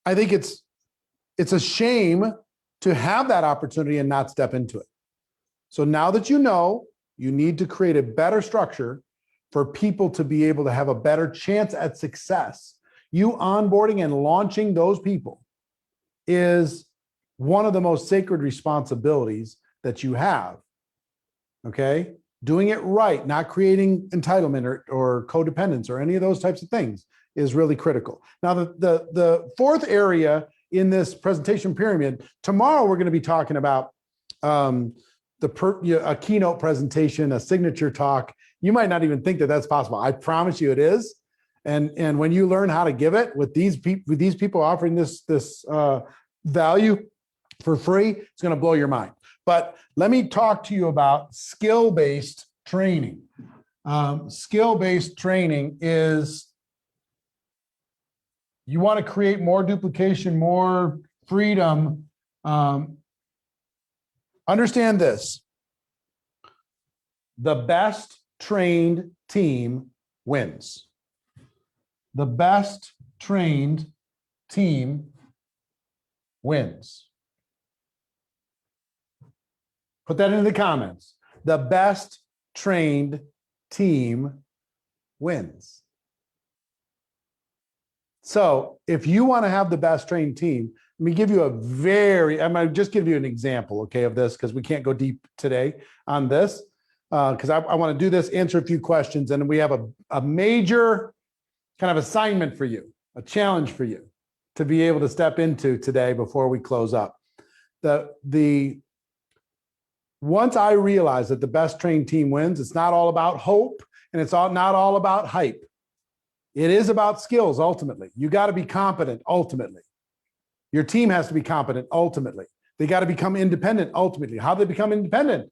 I think it's a shame to have that opportunity and not step into it. So now that you know, you need to create a better structure for people to be able to have a better chance at success. You onboarding and launching those people is one of the most sacred responsibilities that you have. Okay? Doing it right, not creating entitlement or codependence or any of those types of things is really critical. Now, the fourth area in this presentation pyramid, tomorrow we're going to be talking about a keynote presentation, a signature talk. You might not even think that that's possible. I promise you it is. And when you learn how to give it with these people offering this value for free, it's going to blow your mind. But let me talk to you about skill-based training. Skill-based training is, you want to create more duplication, more freedom. Understand this: the best trained team wins. The best trained team wins. Put that in the comments. The best trained team wins. So if you want to have the best trained team, let me give you I'm going to just give you an example, okay, of this, because we can't go deep today on this, because I want to do this, answer a few questions, and we have a major kind of assignment for you, a challenge for you to be able to step into today before we close up. Once I realized that the best trained team wins, it's not all about hope, and it's not all about hype. It is about skills, ultimately. You got to be competent, ultimately. Your team has to be competent, ultimately. They got to become independent, ultimately. How do they become independent?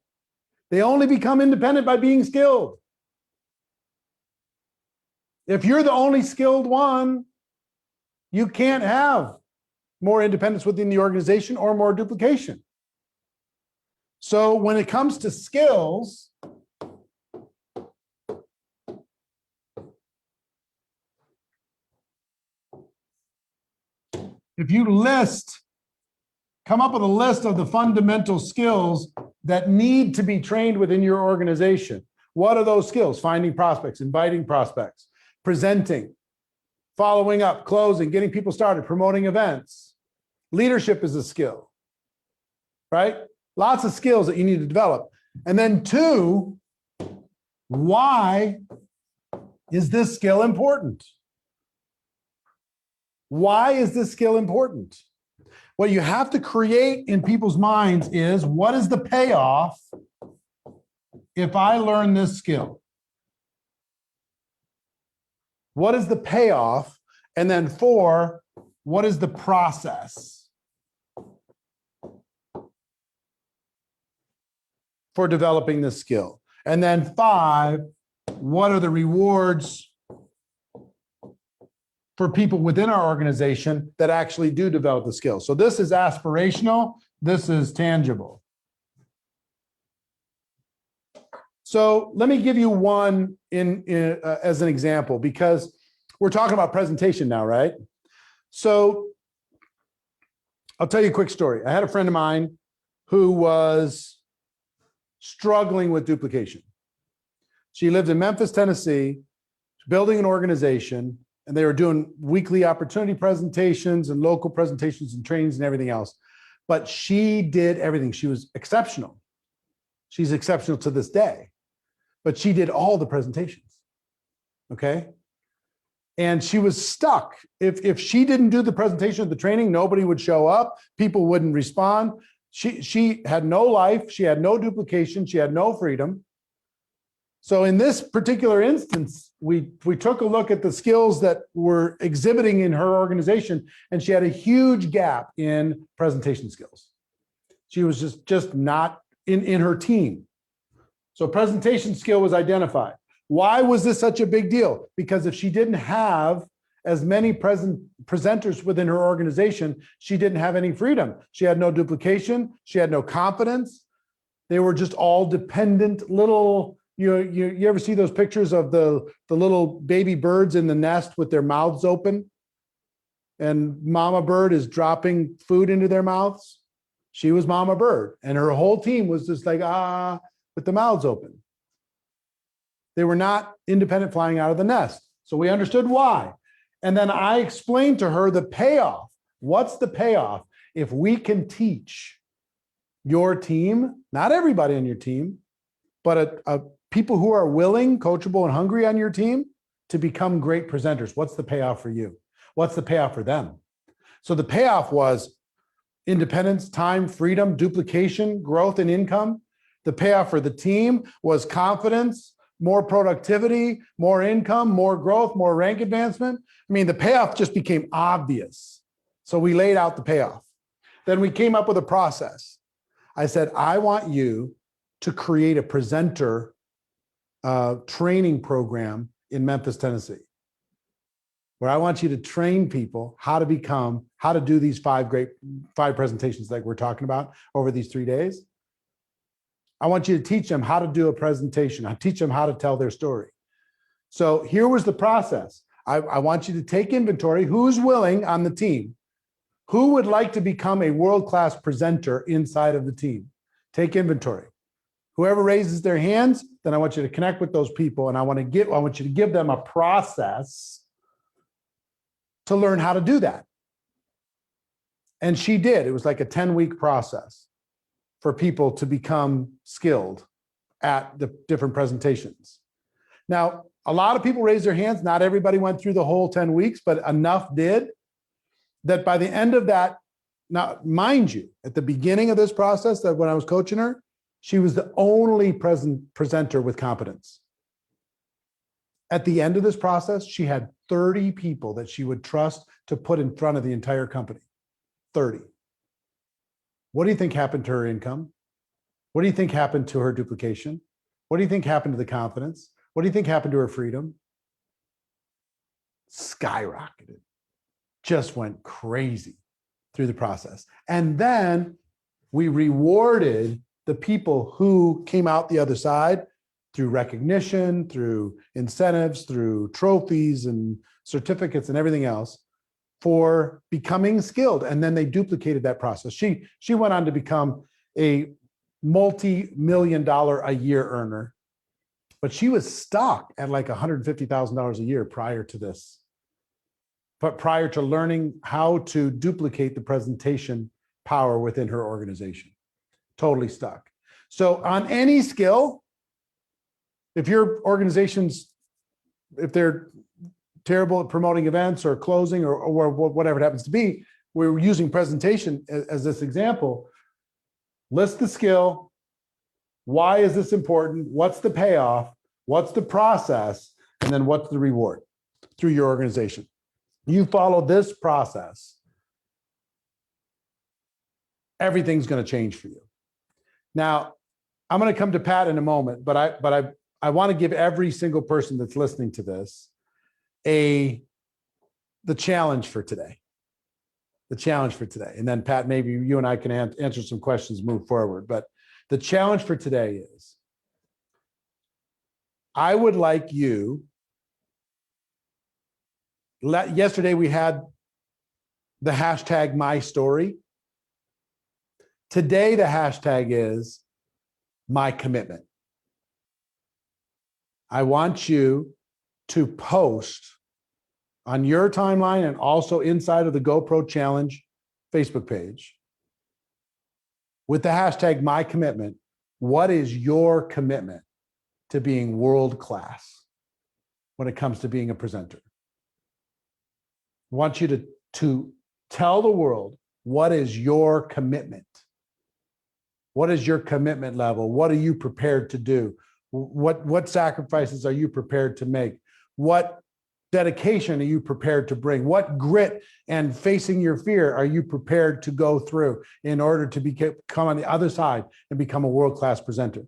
They only become independent by being skilled. If you're the only skilled one, You can't have more independence within the organization or more duplication. So when it comes to skills, if you come up with a list of the fundamental skills that need to be trained within your organization. What are those skills? Finding prospects, inviting prospects, presenting, following up, closing, getting people started, promoting events. Leadership is a skill, right? Lots of skills that you need to develop. And then 2, why is this skill important? Why is this skill important? What you have to create in people's minds is, what is the payoff if I learn this skill? What is the payoff? And then 4, what is the process for developing this skill? And then 5, what are the rewards for people within our organization that actually do develop the skills? So this is aspirational, this is tangible. So let me give you one as an example, because we're talking about presentation now, right? So I'll tell you a quick story. I had a friend of mine who was struggling with duplication. She lived in Memphis, Tennessee, building an organization, and they were doing weekly opportunity presentations and local presentations and trainings and everything else. But she did everything. She was exceptional. She's exceptional to this day, but she did all the presentations, okay? And she was stuck. If she didn't do the presentation of the training, nobody would show up, people wouldn't respond. She had no life, she had no duplication, she had no freedom. So in this particular instance, we took a look at the skills that were exhibiting in her organization, and she had a huge gap in presentation skills. She was just not in her team. So presentation skill was identified. Why was this such a big deal? Because if she didn't have as many presenters within her organization, she didn't have any freedom. She had no duplication. She had no confidence. They were just all dependent little. You ever see those pictures of the little baby birds in the nest with their mouths open? And mama bird is dropping food into their mouths. She was mama bird, and her whole team was just like, with the mouths open. They were not independent flying out of the nest. So we understood why. And then I explained to her the payoff. What's the payoff if we can teach your team, not everybody on your team, but people who are willing, coachable, and hungry on your team to become great presenters? What's the payoff for you? What's the payoff for them? So the payoff was independence, time, freedom, duplication, growth, and income. The payoff for the team was confidence, more productivity, more income, more growth, more rank advancement. I mean, the payoff just became obvious. So we laid out the payoff. Then we came up with a process. I said, I want you to create a presenter training program in Memphis, Tennessee, where I want you to train people how to do these 5 presentations like we're talking about over these 3 days. I want you to teach them how to do a presentation. I teach them how to tell their story. So here was the process. I want you to take inventory. Who's willing on the team? Who would like to become a world-class presenter inside of the team? Take inventory. Whoever raises their hands, then I want you to connect with those people, and I want you to give them a process to learn how to do that. And she did. It was like a 10-week process for people to become skilled at the different presentations. Now, a lot of people raised their hands. Not everybody went through the whole 10 weeks, but enough did that by the end of that, now, mind you, at the beginning of this process, that when I was coaching her, she was the only presenter with competence. At the end of this process, she had 30 people that she would trust to put in front of the entire company. 30. What do you think happened to her income? What do you think happened to her duplication? What do you think happened to the confidence? What do you think happened to her freedom? Skyrocketed. just went crazy through the process. And then we rewarded the people who came out the other side through recognition, through incentives, through trophies and certificates and everything else for becoming skilled. And then they duplicated that process. She went on to become a multi-million-dollar a year earner, but she was stuck at like $150,000 a year prior to this. But prior to learning how to duplicate the presentation power within her organization, totally stuck. So on any skill, if your organization's, if they're terrible at promoting events or closing or whatever it happens to be, we're using presentation as this example. List the skill. Why is this important? What's the payoff? What's the process? And then what's the reward through your organization? You follow this process, everything's going to change for you. Now, I'm going to come to Pat in a moment, but I want to give every single person that's listening to this the challenge for today. The challenge for today. And then Pat, maybe you and I can answer some questions, move forward. But the challenge for today is, I would like you, yesterday we had the hashtag my story. Today, the hashtag is my commitment. I want you to post on your timeline and also inside of the GoPro Challenge Facebook page with the hashtag my commitment. What is your commitment to being world class when it comes to being a presenter? I want you to tell the world, what is your commitment? What is your commitment level? What are you prepared to do? What sacrifices are you prepared to make? What dedication are you prepared to bring? What grit and facing your fear are you prepared to go through in order to come on the other side and become a world-class presenter?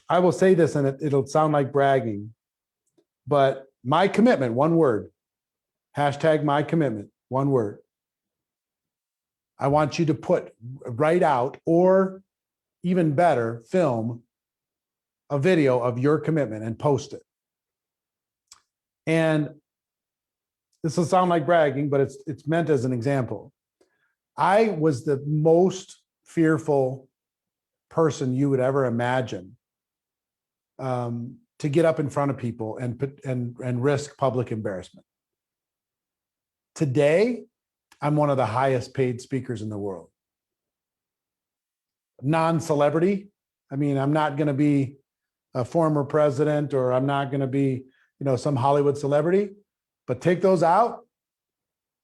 I will say this, and it'll sound like bragging, but my commitment, one word, hashtag my commitment, one word. I want you to write out, or even better, film a video of your commitment and post it. And this will sound like bragging, but it's meant as an example. I was the most fearful person you would ever imagine to get up in front of people and risk public embarrassment. Today, I'm one of the highest paid speakers in the world. Non-celebrity. I mean, I'm not going to be a former president, or I'm not going to be, some Hollywood celebrity, but take those out,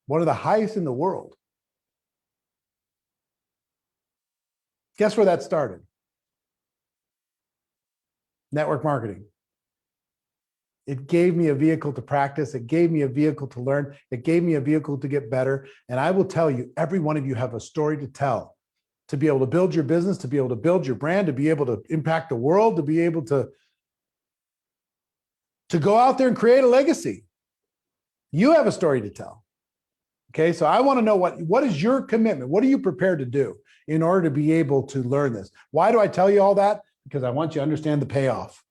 one of the highest in the world. Guess where that started? Network marketing. It gave me a vehicle to practice. It gave me a vehicle to learn. It gave me a vehicle to get better. And I will tell you, every one of you have a story to tell, to be able to build your business, to be able to build your brand, to be able to impact the world, to be able to go out there and create a legacy. You have a story to tell. Okay, so I want to know what is your commitment? What are you prepared to do in order to be able to learn this? Why do I tell you all that? Because I want you to understand the payoff.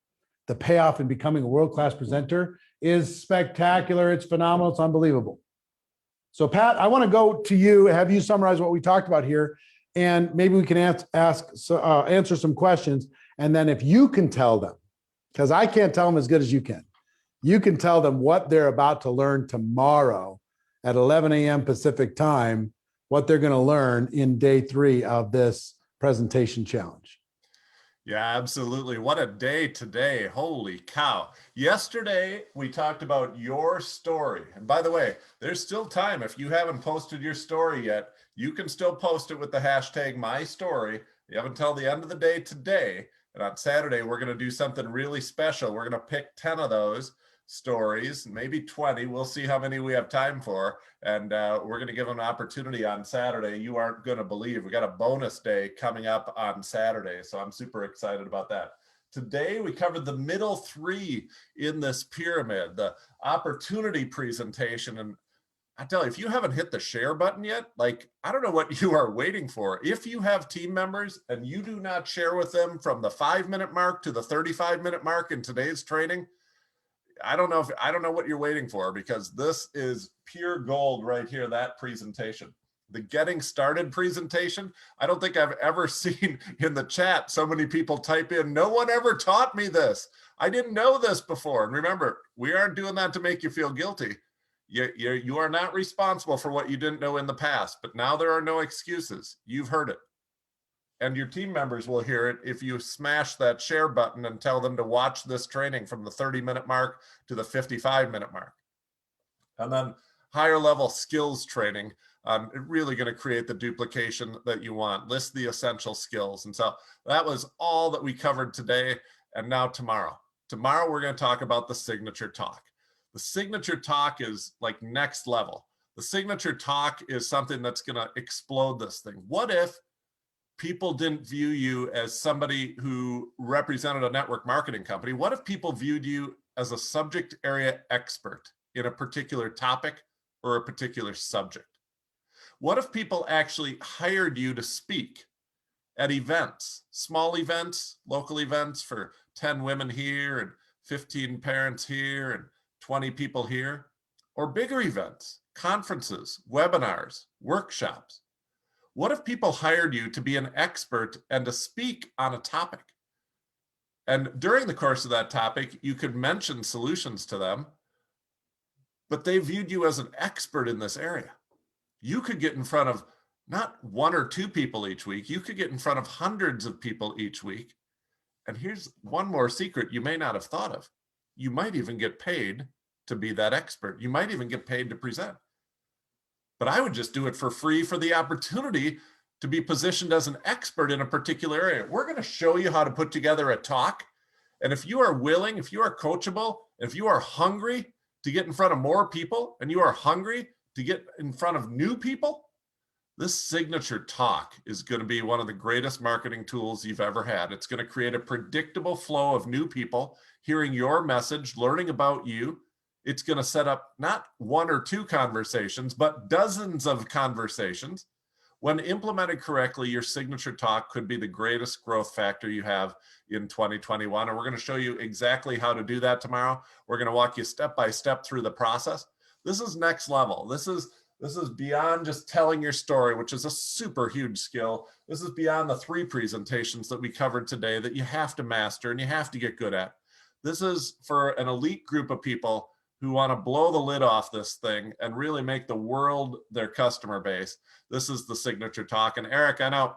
The payoff in becoming a world-class presenter is spectacular. It's phenomenal. It's unbelievable. So Pat, I want to go to you, have you summarize what we talked about here, and maybe we can answer some questions. And then if you can tell them, because I can't tell them as good as you can tell them what they're about to learn tomorrow at 11 a.m. Pacific time, what they're going to learn in day 3 of this presentation challenge. Yeah, absolutely. What a day today. Holy cow. Yesterday, we talked about your story. And by the way, there's still time. If you haven't posted your story yet, you can still post it with the hashtag my story. You have until the end of the day today. And on Saturday, we're going to do something really special. We're going to pick 10 of those stories, maybe 20. We'll see how many we have time for. And we're going to give them an opportunity on Saturday. You aren't going to believe we got a bonus day coming up on Saturday. So I'm super excited about that. Today, we covered the middle 3 in this pyramid, the opportunity presentation. And I tell you, if you haven't hit the share button yet, like, I don't know what you are waiting for. If you have team members and you do not share with them from the 5-minute mark to the 35-minute mark in today's training, I don't know what you're waiting for, because this is pure gold right here, that presentation. The getting started presentation, I don't think I've ever seen in the chat so many people type in, no one ever taught me this. I didn't know this before. And remember, we aren't doing that to make you feel guilty. You are not responsible for what you didn't know in the past, but now there are no excuses. You've heard it. And your team members will hear it if you smash that share button and tell them to watch this training from the 30-minute mark to the 55-minute mark. And then higher level skills training, really going to create the duplication that you want. List the essential skills. And so that was all that we covered today. And now tomorrow we're going to talk about the signature talk. The signature talk is like next level. The signature talk is something that's going to explode this thing. What if people didn't view you as somebody who represented a network marketing company? What if people viewed you as a subject area expert in a particular topic or a particular subject? What if people actually hired you to speak at events, small events, local events for 10 women here and 15 parents here and 20 people here, or bigger events, conferences, webinars, workshops? What if people hired you to be an expert and to speak on a topic? And during the course of that topic, you could mention solutions to them, but they viewed you as an expert in this area. You could get in front of not 1 or 2 people each week. You could get in front of hundreds of people each week. And here's one more secret you may not have thought of. You might even get paid to be that expert. You might even get paid to present. But I would just do it for free for the opportunity to be positioned as an expert in a particular area. We're going to show you how to put together a talk. And if you are willing, if you are coachable, if you are hungry to get in front of more people, and you are hungry to get in front of new people, this signature talk is going to be one of the greatest marketing tools you've ever had. It's going to create a predictable flow of new people hearing your message, learning about you. It's going to set up not 1 or 2 conversations, but dozens of conversations. When implemented correctly, your signature talk could be the greatest growth factor you have in 2021. And we're going to show you exactly how to do that tomorrow. We're going to walk you step by step through the process. This is next level. This is beyond just telling your story, which is a super huge skill. This is beyond the 3 presentations that we covered today that you have to master and you have to get good at. This is for an elite group of people who want to blow the lid off this thing and really make the world their customer base. This is the signature talk. And Eric, I know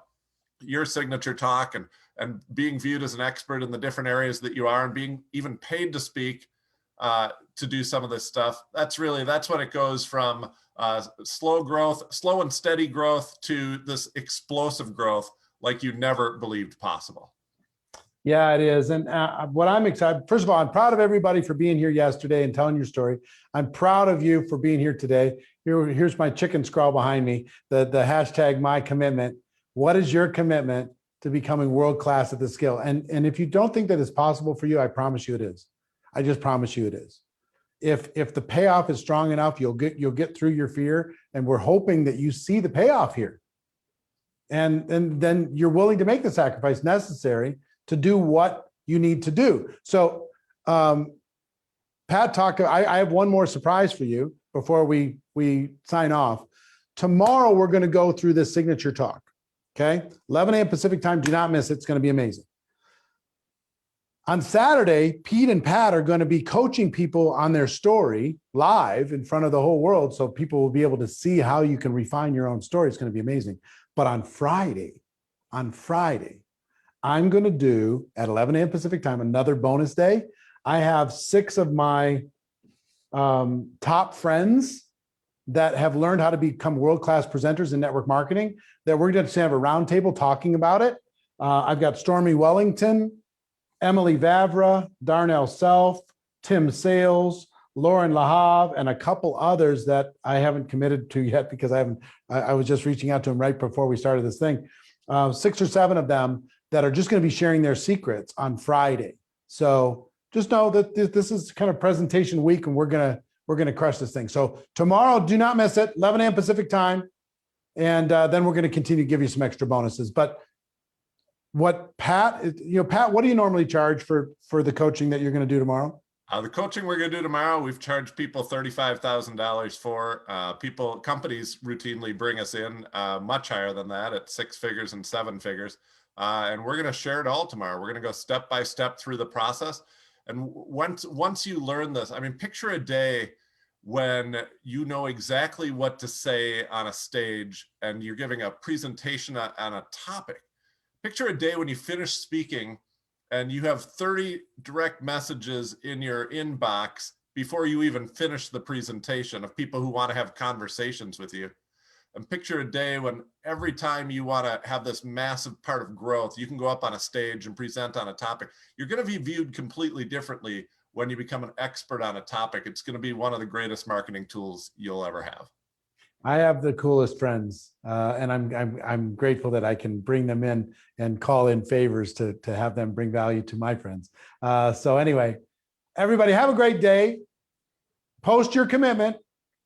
your signature talk and being viewed as an expert in the different areas that you are and being even paid to speak to do some of this stuff. That's when it goes from slow and steady growth to this explosive growth like you never believed possible. Yeah, it is. And what I'm excited, first of all, I'm proud of everybody for being here yesterday and telling your story. I'm proud of you for being here today. Here's my chicken scrawl behind me, the hashtag my commitment. What is your commitment to becoming world-class at this skill? And if you don't think that it's possible for you, I promise you it is. I just promise you it is. If the payoff is strong enough, you'll get through your fear. And we're hoping that you see the payoff here. And then you're willing to make the sacrifice necessary to do what you need to do. So Pat talked, I have one more surprise for you before we sign off. Tomorrow, we're going to go through this signature talk, okay? 11 a.m. Pacific time, do not miss it. It's going to be amazing. On Saturday, Pete and Pat are going to be coaching people on their story live in front of the whole world, so people will be able to see how you can refine your own story. It's going to be amazing. But on Friday, I'm going to do at 11 a.m. Pacific time, another bonus day. I have 6 of my top friends that have learned how to become world-class presenters in network marketing that we're going to have a roundtable talking about it. I've got Stormy Wellington, Emily Vavra, Darnell Self, Tim Sales, Lauren Lahav, and a couple others that I haven't committed to yet because I was just reaching out to them right before we started this thing. 6 or 7 of them that are just going to be sharing their secrets on Friday. So just know that this is kind of presentation week, and we're going we're going to crush this thing. So tomorrow, do not miss it, 11 a.m. Pacific time. And then we're going to continue to give you some extra bonuses. But what Pat, Pat, what do you normally charge for the coaching that you're going to do tomorrow? The coaching we're going to do tomorrow, we've charged people $35,000 for. Companies routinely bring us in much higher than that at 6 figures and 7 figures. And we're going to share it all tomorrow. We're going to go step by step through the process. And once you learn this, I mean, picture a day when you know exactly what to say on a stage and you're giving a presentation on a topic. Picture a day when you finish speaking and you have 30 direct messages in your inbox before you even finish the presentation of people who want to have conversations with you. And picture a day when every time you want to have this massive part of growth, you can go up on a stage and present on a topic. You're going to be viewed completely differently when you become an expert on a topic. It's going to be one of the greatest marketing tools you'll ever have. I have the coolest friends, and I'm grateful that I can bring them in and call in favors to have them bring value to my friends. So anyway, everybody have a great day. Post your commitment,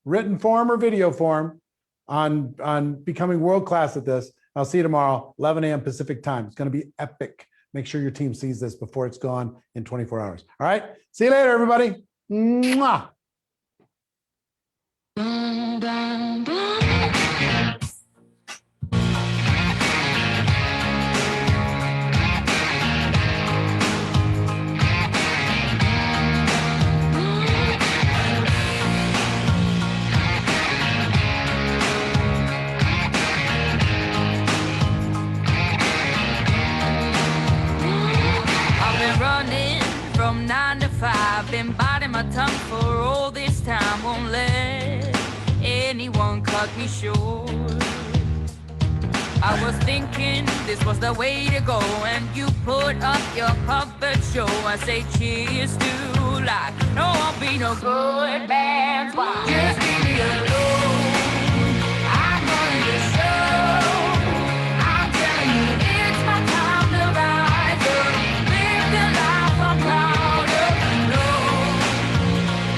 written form or video form, on becoming world-class at this. I'll see you tomorrow, 11 a.m. Pacific time. It's going to be epic. Make sure your team sees this before it's gone in 24 hours. All right. See you later, everybody. Mwah. From 9 to 5, been biting my tongue for all this time. Won't let anyone cut me short. I was thinking this was the way to go, and you put up your puppet show. I say cheers to life. No, I'll be no good man. Just leave me alone. I'm running the show. I'm telling you, it's my time to rise up. Live the life I'm proud of. No,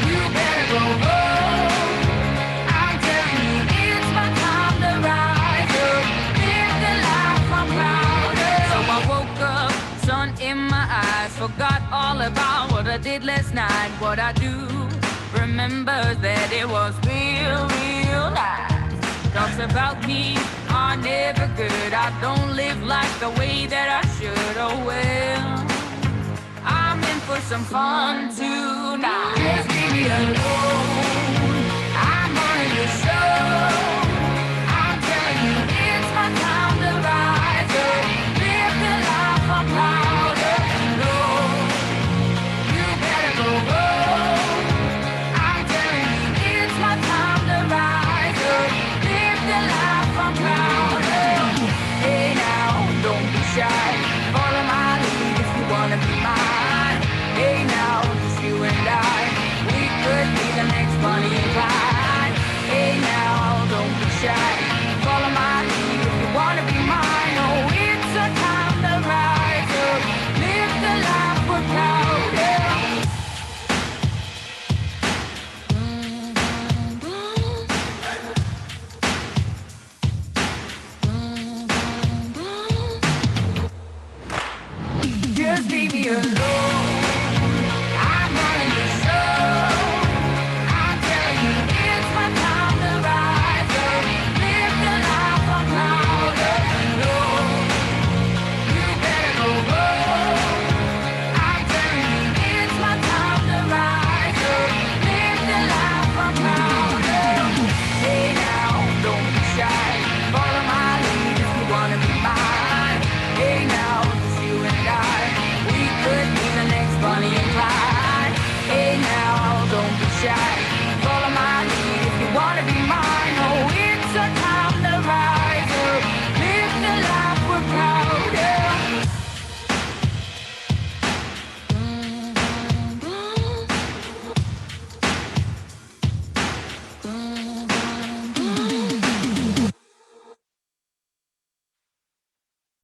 you better go home. I'm telling you, it's my time to rise up. Live the life I'm proud of. So I woke up, sun in my eyes, forgot all about what I did last night. What I do, remember that it was real, real nice. Talks about me are never good. I don't live life the way that I should. Oh well, I'm in for some fun tonight. Just leave me alone.